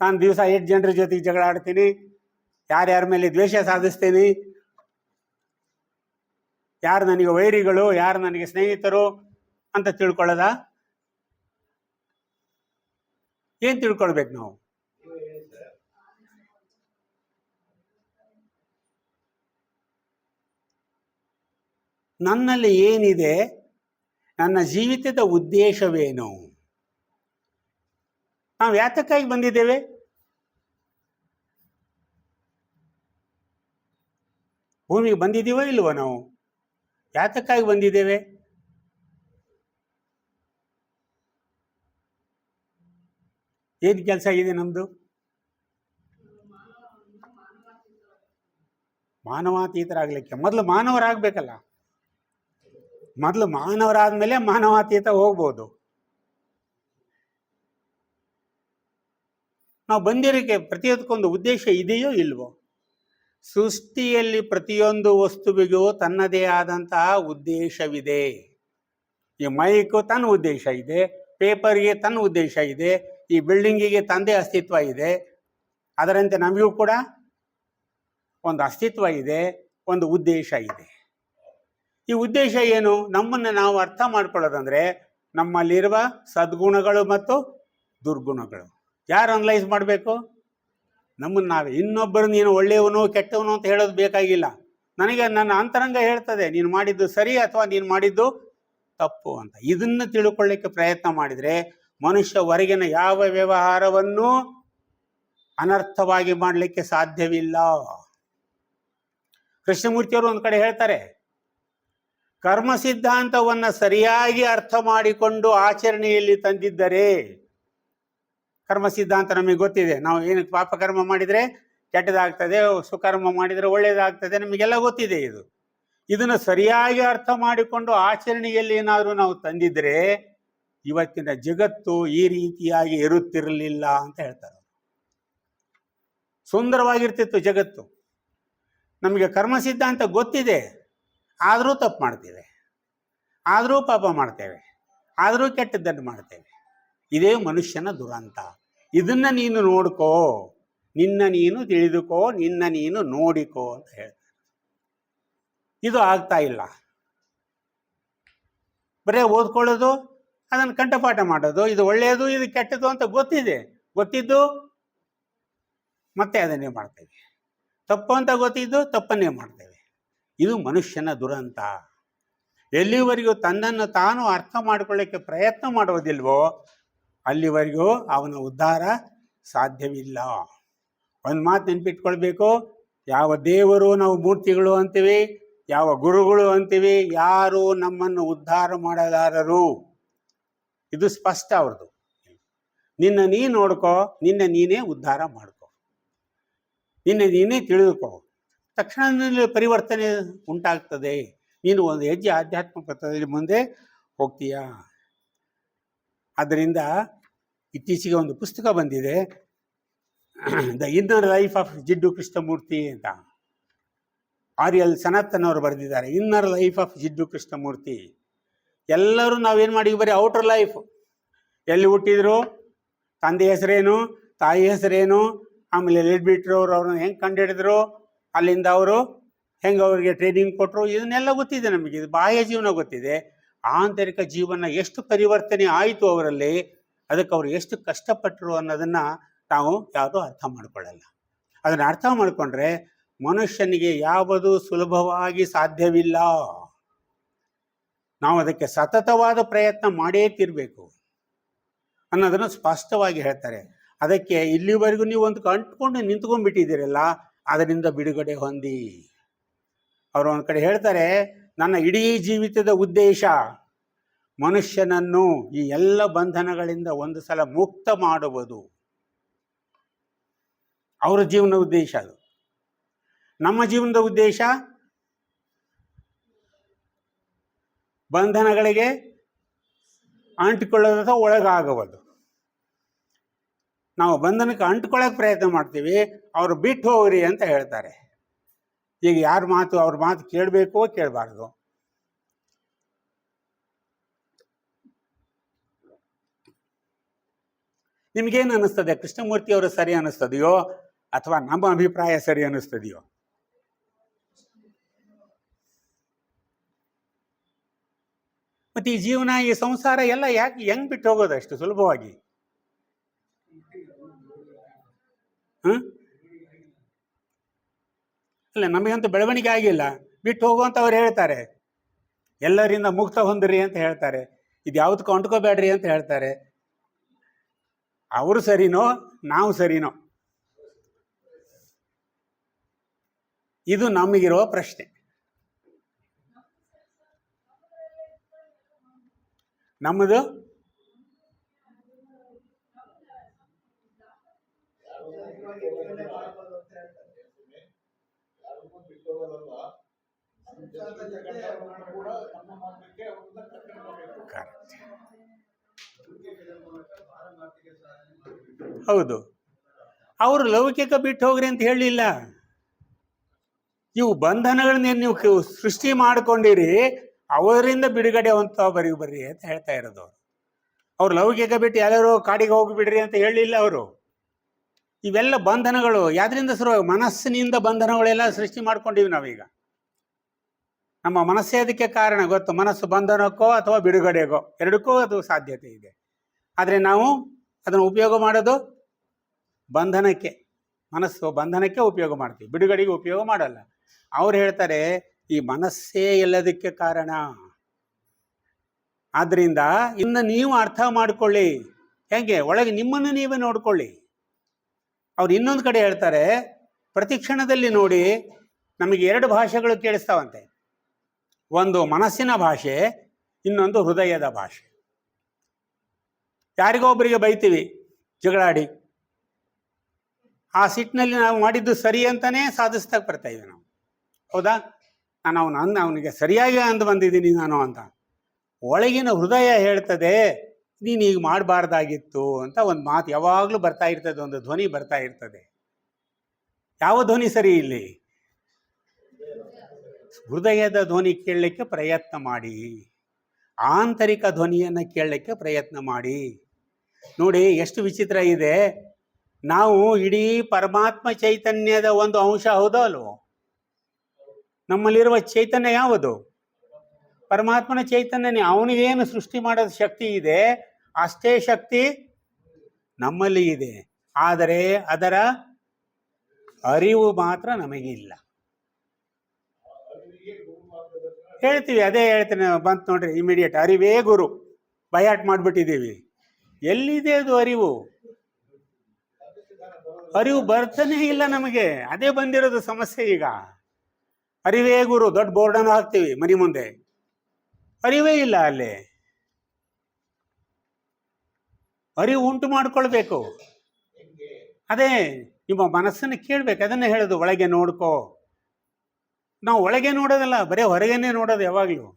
ನಾನು ದಿವಸ 8 ಜನರ ಜೊತೆಗೆ ಜಗಳ ಆಡ್ತೀನಿ, ಯಾರ್ಯಾರ ಮೇಲೆ ದ್ವೇಷ ಸಾಧಿಸ್ತೀನಿ, ಯಾರು ನನಗೆ ವೈರಿಗಳು, ಯಾರು ನನಗೆ ಸ್ನೇಹಿತರು ಅಂತ ತಿಳ್ಕೊಳ್ಳೋದ? ಏನು ತಿಳ್ಕೊಳ್ಬೇಕು ನಾವು? ನನ್ನಲ್ಲಿ ಏನಿದೆ, ನನ್ನ ಜೀವಿತದ ಉದ್ದೇಶವೇನು, ನಾವು ಯಾತಕ್ಕಾಗಿ ಬಂದಿದ್ದೇವೆ? ಭೂಮಿಗೆ ಬಂದಿದ್ದೀವೋ ಇಲ್ವೋ? ನಾವು ಯಾತಕ್ಕಾಗಿ ಬಂದಿದ್ದೇವೆ? ಏನು ಕೆಲಸ ಇದೆ ನಮ್ಮದು? ಮಾನವಾತೀತರಾಗಲಿಕ್ಕೆ ಮೊದಲು ಮಾನವರಾಗಬೇಕಲ್ಲ. ಮೊದಲು ಮಾನವರಾದ ಮೇಲೆ ಮಾನವಾತೀತ ಹೋಗ್ಬೋದು. ನಾವು ಬಂದಿರೋಕ್ಕೆ ಪ್ರತಿಯೊಂದಕ್ಕೊಂದು ಉದ್ದೇಶ ಇದೆಯೋ ಇಲ್ವೋ? ಸೃಷ್ಟಿಯಲ್ಲಿ ಪ್ರತಿಯೊಂದು ವಸ್ತುವಿಗೂ ತನ್ನದೇ ಆದಂತಹ ಉದ್ದೇಶವಿದೆ. ಈ ಮೈಕು ತನ್ನ ಉದ್ದೇಶ ಇದೆ, ಪೇಪರ್ಗೆ ತನ್ನ ಉದ್ದೇಶ ಇದೆ, ಈ ಬಿಲ್ಡಿಂಗಿಗೆ ತಂದೆ ಅಸ್ತಿತ್ವ ಇದೆ. ಅದರಂತೆ ನಮಗೂ ಕೂಡ ಒಂದು ಅಸ್ತಿತ್ವ ಇದೆ, ಒಂದು ಉದ್ದೇಶ ಇದೆ. ಈ ಉದ್ದೇಶ ಏನು? ನಮ್ಮನ್ನು ನಾವು ಅರ್ಥ ಮಾಡ್ಕೊಳ್ಳೋದಂದ್ರೆ ನಮ್ಮಲ್ಲಿರುವ ಸದ್ಗುಣಗಳು ಮತ್ತು ದುರ್ಗುಣಗಳು. ಯಾರು ಅನಲೈಸ್ ಮಾಡಬೇಕು? ನಮ್ಮನ್ನು ನಾವೇ. ಇನ್ನೊಬ್ಬರು ನೀನು ಒಳ್ಳೆಯವನು ಕೆಟ್ಟವನು ಅಂತ ಹೇಳೋದು ಬೇಕಾಗಿಲ್ಲ. ನನಗೆ ನನ್ನ ಅಂತರಂಗ ಹೇಳ್ತದೆ ನೀನು ಮಾಡಿದ್ದು ಸರಿ ಅಥವಾ ನೀನು ಮಾಡಿದ್ದು ತಪ್ಪು ಅಂತ. ಇದನ್ನು ತಿಳ್ಕೊಳ್ಳಿಕ್ಕೆ ಪ್ರಯತ್ನ ಮಾಡಿದರೆ ಮನುಷ್ಯ ಹೊರಗಿನ ಯಾವ ವ್ಯವಹಾರವನ್ನು ಅನರ್ಥವಾಗಿ ಮಾಡಲಿಕ್ಕೆ ಸಾಧ್ಯವಿಲ್ಲ. ಕೃಷ್ಣಮೂರ್ತಿಯವರು ಒಂದು ಕಡೆ ಹೇಳ್ತಾರೆ, ಕರ್ಮ ಸಿದ್ಧಾಂತವನ್ನು ಸರಿಯಾಗಿ ಅರ್ಥ ಮಾಡಿಕೊಂಡು ಆಚರಣೆಯಲ್ಲಿ ತಂದಿದ್ದರೆ, ಕರ್ಮ ಸಿದ್ಧಾಂತ ನಮಗೆ ಗೊತ್ತಿದೆ. ನಾವು ಏನು ಪಾಪಕರ್ಮ ಮಾಡಿದರೆ ಕೆಟ್ಟದಾಗ್ತದೆ, ಸುಕರ್ಮ ಮಾಡಿದರೆ ಒಳ್ಳೆಯದಾಗ್ತದೆ, ನಮಗೆಲ್ಲ ಗೊತ್ತಿದೆ. ಇದನ್ನು ಸರಿಯಾಗಿ ಅರ್ಥ ಮಾಡಿಕೊಂಡು ಆಚರಣೆಯಲ್ಲಿ ಏನಾದರೂ ನಾವು ತಂದಿದ್ರೆ ಇವತ್ತಿನ ಜಗತ್ತು ಈ ರೀತಿಯಾಗಿ ಇರುತ್ತಿರಲಿಲ್ಲ ಅಂತ ಹೇಳ್ತಾರೆ. ಸುಂದರವಾಗಿರ್ತಿತ್ತು ಜಗತ್ತು. ನಮಗೆ ಕರ್ಮ ಸಿದ್ಧಾಂತ ಗೊತ್ತಿದೆ, ಆದರೂ ತಪ್ಪು ಮಾಡ್ತೇವೆ, ಆದರೂ ಪಾಪ ಮಾಡ್ತೇವೆ, ಆದರೂ ಕೆಟ್ಟದ್ದನ್ನು ಮಾಡ್ತೇವೆ. ಇದೇ ಮನುಷ್ಯನ ದುರಂತ. ಇದನ್ನು ನೀನು ನೋಡ್ಕೋ, ನಿನ್ನ ನೀನು ತಿಳಿದುಕೋ, ನಿನ್ನ ನೀನು ನೋಡಿಕೋ ಅಂತ ಹೇಳ್ತಾರೆ. ಇದು ಆಗ್ತಾ ಇಲ್ಲ. ಬರೇ ಓದ್ಕೊಳ್ಳೋದು, ಅದನ್ನು ಕಂಠಪಾಠ ಮಾಡೋದು, ಇದು ಒಳ್ಳೆಯದು ಇದು ಕೆಟ್ಟದ್ದು ಅಂತ ಗೊತ್ತಿದ್ದು ಮತ್ತೆ ಅದನ್ನೇ ಮಾಡ್ತೇವೆ. ತಪ್ಪು ಅಂತ ಗೊತ್ತಿದ್ದು ತಪ್ಪನ್ನೇ ಮಾಡ್ತೇವೆ. ಇದು ಮನುಷ್ಯನ ದುರಂತ. ಎಲ್ಲಿವರೆಗೂ ತನ್ನನ್ನು ತಾನು ಅರ್ಥ ಮಾಡಿಕೊಳ್ಳಿಕ್ಕೆ ಪ್ರಯತ್ನ ಮಾಡೋದಿಲ್ವೋ ಅಲ್ಲಿವರೆಗೂ ಅವನ ಉದ್ಧಾರ ಸಾಧ್ಯವಿಲ್ಲ. ಒಂದು ಮಾತು ನೆನಪಿಟ್ಕೊಳ್ಬೇಕು, ಯಾವ ದೇವರು ನಾವು ಮೂರ್ತಿಗಳು ಅಂತೀವಿ, ಯಾವ ಗುರುಗಳು ಅಂತೀವಿ, ಯಾರು ನಮ್ಮನ್ನು ಉದ್ಧಾರ ಮಾಡಲಾರರು. ಇದು ಸ್ಪಷ್ಟ ಅವ್ರದ್ದು. ನಿನ್ನ ನೀ ನೋಡ್ಕೋ, ನಿನ್ನ ನೀನೇ ಉದ್ಧಾರ ಮಾಡ್ಕೋ, ನಿನ್ನ ನೀನೇ ತಿಳಿದುಕೋ, ತಕ್ಷಣದಲ್ಲಿ ಪರಿವರ್ತನೆ ಉಂಟಾಗ್ತದೆ. ನೀನು ಒಂದು ಹೆಜ್ಜೆ ಆಧ್ಯಾತ್ಮ ಪಥದಲ್ಲಿ ಮುಂದೆ ಹೋಗ್ತೀಯ. ಆದ್ದರಿಂದ ಇತ್ತೀಚೆಗೆ ಒಂದು ಪುಸ್ತಕ ಬಂದಿದೆ, ದ ಇನ್ನರ್ ಲೈಫ್ ಆಫ್ ಜಿಡ್ಡು ಕೃಷ್ಣಮೂರ್ತಿ ಅಂತ. RL ಸನತ್ತನ್ ಅವರು ಬರೆದಿದ್ದಾರೆ, ಇನ್ನರ್ ಲೈಫ್ ಆಫ್ ಜಿಡ್ಡು ಕೃಷ್ಣಮೂರ್ತಿ. ಎಲ್ಲರೂ ನಾವೇನು ಮಾಡಿದ್ವಿ, ಬರೀ ಔಟರ್ ಲೈಫ್. ಎಲ್ಲಿ ಹುಟ್ಟಿದ್ರು, ತಂದೆ ಹೆಸರೇನು, ತಾಯಿ ಹೆಸರೇನು, ಆಮೇಲೆ ಎಲ್ಲಿ ಬಿಟ್ಟರು, ಅವ್ರನ್ನ ಹೆಂಗೆ ಕಂಡುಹಿಡಿದ್ರು, ಅಲ್ಲಿಂದ ಅವರು ಹೆಂಗೆ ಅವರಿಗೆ ಟ್ರೈನಿಂಗ್ ಕೊಟ್ಟರು, ಇದನ್ನೆಲ್ಲ ಗೊತ್ತಿದೆ ನಮಗೆ. ಇದು ಬಾಹ್ಯ ಜೀವನ ಗೊತ್ತಿದೆ. ಆಂತರಿಕ ಜೀವನ ಎಷ್ಟು ಪರಿವರ್ತನೆ ಆಯಿತು ಅವರಲ್ಲಿ, ಅದಕ್ಕೆ ಅವರು ಎಷ್ಟು ಕಷ್ಟಪಟ್ಟರು ಅನ್ನೋದನ್ನು ನಾವು ಯಾವುದೂ ಅರ್ಥ ಮಾಡ್ಕೊಳ್ಳಲ್ಲ. ಅದನ್ನು ಅರ್ಥ ಮಾಡಿಕೊಂಡ್ರೆ ಮನುಷ್ಯನಿಗೆ ಯಾವುದು ಸುಲಭವಾಗಿ ಸಾಧ್ಯವಿಲ್ಲ. ನಾವು ಅದಕ್ಕೆ ಸತತವಾದ ಪ್ರಯತ್ನ ಮಾಡೇ ತಿರಬೇಕು ಅನ್ನೋದನ್ನು ಸ್ಪಷ್ಟವಾಗಿ ಹೇಳ್ತಾರೆ. ಅದಕ್ಕೆ ಇಲ್ಲಿವರೆಗೂ ನೀವು ಒಂದು ಅಂಟ್ಕೊಂಡು ನಿಂತ್ಕೊಂಡ್ಬಿಟ್ಟಿದ್ದೀರಲ್ಲ, ಅದರಿಂದ ಬಿಡುಗಡೆ ಹೊಂದಿ. ಅವರು ಒಂದು ಕಡೆ ಹೇಳ್ತಾರೆ, ನನ್ನ ಇಡೀ ಜೀವಿತದ ಉದ್ದೇಶ ಮನುಷ್ಯನನ್ನು ಈ ಎಲ್ಲ ಬಂಧನಗಳಿಂದ ಒಂದು ಸಲ ಮುಕ್ತ ಮಾಡುವುದು. ಅವರ ಜೀವನದ ಉದ್ದೇಶ ಅದು. ನಮ್ಮ ಜೀವನದ ಉದ್ದೇಶ ಬಂಧನಗಳಿಗೆ ಅಂಟಿಕೊಳ್ಳೋದ ಒಳಗಾಗುವುದು. ನಾವು ಬಂಧನಕ್ಕೆ ಅಂಟ್ಕೊಳ್ಳೋಕೆ ಪ್ರಯತ್ನ ಮಾಡ್ತೀವಿ, ಅವರು ಬಿಟ್ಟು ಹೋಗ್ರಿ ಅಂತ ಹೇಳ್ತಾರೆ. ಈಗ ಯಾರ ಮಾತು ಅವ್ರ ಮಾತು ಕೇಳಬೇಕೋ ಕೇಳಬಾರ್ದು? ನಿಮ್ಗೇನು ಅನ್ನಿಸ್ತದೆ? ಕೃಷ್ಣಮೂರ್ತಿ ಅವರು ಸರಿ ಅನ್ನಿಸ್ತದೆಯೋ ಅಥವಾ ನಮ್ಮ ಅಭಿಪ್ರಾಯ ಸರಿ ಅನ್ನಿಸ್ತದೆಯೋ? ಮತ್ತೆ ಈ ಜೀವನ, ಈ ಸಂಸಾರ ಎಲ್ಲ ಯಾಕೆ ಹೆಂಗ್ ಬಿಟ್ಟು ಹೋಗೋದು ಅಷ್ಟು ಸುಲಭವಾಗಿ? ಅಲ್ಲ, ನಮಗಂತೂ ಬೆಳವಣಿಗೆ ಆಗಿಲ್ಲ, ಬಿಟ್ಟು ಹೋಗುವಂತ ಅವ್ರು ಹೇಳ್ತಾರೆ. ಎಲ್ಲರಿಂದ ಮುಕ್ತ ಹೊಂದ್ರಿ ಅಂತ ಹೇಳ್ತಾರೆ, ಇದು ಯಾವ್ದಕ್ಕೂ ಅಂಟ್ಕೋಬೇಡ್ರಿ ಅಂತ ಹೇಳ್ತಾರೆ. ಅವರು ಸರಿನೋ ನಾವು ಸರಿನೋ? ಇದು ನಮಗಿರೋ ಪ್ರಶ್ನೆ. ನಮ್ಮದು ಹೌದು, ಅವರು ಲೌಕಿಕ ಬಿಟ್ಟು ಹೋಗ್ರಿ ಅಂತ ಹೇಳಿಲ್ಲ. ಇವು ಬಂಧನಗಳನ್ನ ನೀವು ಸೃಷ್ಟಿ ಮಾಡ್ಕೊಂಡಿರಿ, ಅವರಿಂದ ಬಿಡುಗಡೆ ಹೊಂತ ಬರ್ರಿ ಅಂತ ಹೇಳ್ತಾ ಇರೋದು. ಅವ್ರು ಲೌಕಿಕ ಬಿಟ್ಟು ಎಲ್ಲರೂ ಕಾಡಿಗೆ ಹೋಗಿಬಿಡ್ರಿ ಅಂತ ಹೇಳಿಲ್ಲ ಅವರು. ಇವೆಲ್ಲ ಬಂಧನಗಳು ಯಾವ್ದ್ರಿಂದ ಶುರು? ಮನಸ್ಸಿನಿಂದ ಬಂಧನಗಳೆಲ್ಲ ಸೃಷ್ಟಿ ಮಾಡ್ಕೊಂಡಿವಿ ನಾವೀಗ. ನಮ್ಮ ಮನಸ್ಸೇ ಅದಕ್ಕೆ ಕಾರಣ, ಗೊತ್ತು? ಮನಸ್ಸು ಬಂಧನಕ್ಕೋ ಅಥವಾ ಬಿಡುಗಡೆಗೋ, ಎರಡಕ್ಕೂ ಅದು ಸಾಧ್ಯತೆ ಇದೆ. ಆದರೆ ನಾವು ಅದನ್ನು ಉಪಯೋಗ ಮಾಡೋದು ಬಂಧನಕ್ಕೆ. ಮನಸ್ಸು ಬಂಧನಕ್ಕೆ ಉಪಯೋಗ ಮಾಡ್ತೀವಿ, ಬಿಡುಗಡೆಗೆ ಉಪಯೋಗ ಮಾಡಲ್ಲ. ಅವ್ರು ಹೇಳ್ತಾರೆ ಈ ಮನಸ್ಸೇ ಎಲ್ಲದಕ್ಕೆ ಕಾರಣ. ಆದ್ರಿಂದ ಇನ್ನು ನೀವು ಅರ್ಥ ಮಾಡ್ಕೊಳ್ಳಿ. ಹೇಗೆ? ಒಳಗೆ ನಿಮ್ಮನ್ನು ನೀವೇ ನೋಡ್ಕೊಳ್ಳಿ. ಅವ್ರು ಇನ್ನೊಂದು ಕಡೆ ಹೇಳ್ತಾರೆ, ಪ್ರತಿ ಕ್ಷಣದಲ್ಲಿ ನೋಡಿ ನಮಗೆ ಎರಡು ಭಾಷೆಗಳು ಕೇಳಿಸ್ತಾವಂತೆ. ಒಂದು ಮನಸ್ಸಿನ ಭಾಷೆ, ಇನ್ನೊಂದು ಹೃದಯದ ಭಾಷೆ. ಯಾರಿಗೋ ಒಬ್ಬರಿಗೆ ಬೈತೀವಿ ಜಗಳಾಡಿ, ಆ ಸಿಟ್ಟಿನಲ್ಲಿ ನಾವು ಮಾಡಿದ್ದು ಸರಿ ಅಂತಾನೆ ಸಾಧಿಸ್ತಾ ಬರ್ತಾ ಇದ್ದೀವಿ ನಾವು. ಹೌದಾ? ಅವನಿಗೆ ಸರಿಯಾಗಿ ಅಂದು ಬಂದಿದ್ದೀನಿ ನಾನು ಅಂತ. ಒಳಗಿನ ಹೃದಯ ಹೇಳ್ತದೆ ನೀನು ಈಗ ಮಾಡಬಾರ್ದಾಗಿತ್ತು ಅಂತ ಒಂದು ಮಾತು ಯಾವಾಗಲೂ ಬರ್ತಾ ಇರ್ತದೆ, ಒಂದು ಧ್ವನಿ ಬರ್ತಾ ಇರ್ತದೆ. ಯಾವ ಧ್ವನಿ ಸರಿ ಇಲ್ಲಿ? ಹೃದಯದ ಧ್ವನಿ ಕೇಳಲಿಕ್ಕೆ ಪ್ರಯತ್ನ ಮಾಡಿ, ಆಂತರಿಕ ಧ್ವನಿಯನ್ನು ಕೇಳಲಿಕ್ಕೆ ಪ್ರಯತ್ನ ಮಾಡಿ. ನೋಡಿ ಎಷ್ಟು ವಿಚಿತ್ರ ಇದೆ. ನಾವು ಇಡೀ ಪರಮಾತ್ಮ ಚೈತನ್ಯದ ಒಂದು ಅಂಶ, ಹೌದೋ ಅಲ್ವೋ? ನಮ್ಮಲ್ಲಿರುವ ಚೈತನ್ಯ ಯಾವುದು? ಪರಮಾತ್ಮನ ಚೈತನ್ಯನೇ. ಅವನಿಗೇನು ಸೃಷ್ಟಿ ಮಾಡೋದು ಶಕ್ತಿ ಇದೆ, ಅಷ್ಟೇ ಶಕ್ತಿ ನಮ್ಮಲ್ಲಿ ಇದೆ. ಆದರೆ ಅದರ ಅರಿವು ಮಾತ್ರ ನಮಗಿಲ್ಲ. ಹೇಳ್ತೀವಿ, ಅದೇ ಹೇಳ್ತೇನೆ, ಬಂತು ನೋಡ್ರಿ ಇಮಿಡಿಯೇಟ್, ಅರಿವೇ ಗುರು. ಬಯಾಟ್ ಮಾಡಿಬಿಟ್ಟಿದ್ದೀವಿ. ಎಲ್ಲಿದೆ ಅದು ಅರಿವು? ಅರಿವು ಬರ್ತಾನೆ ಇಲ್ಲ ನಮಗೆ. ಅದೇ ಬಂದಿರೋದು ಸಮಸ್ಯೆ ಈಗ. ಅರಿವೇ ಗುರು, ದೊಡ್ಡ ಬೋರ್ಡನ್ನು ಹಾಕ್ತೀವಿ ಮನೆ ಮುಂದೆ, ಅರಿವೇ ಇಲ್ಲ ಅಲ್ಲಿ. ಅರಿವು ಉಂಟು ಮಾಡ್ಕೊಳ್ಬೇಕು. ಅದೇ ನಿಮ್ಮ ಮನಸ್ಸನ್ನು ಕೇಳ್ಬೇಕು. ಅದನ್ನೇ ಹೇಳೋದು, ಒಳಗೆ ನೋಡ್ಕೋ. ನಾವು ಒಳಗೆ ನೋಡೋದಲ್ಲ, ಬರೀ ಹೊರಗೇನೆ ನೋಡೋದು ಯಾವಾಗಲೂ.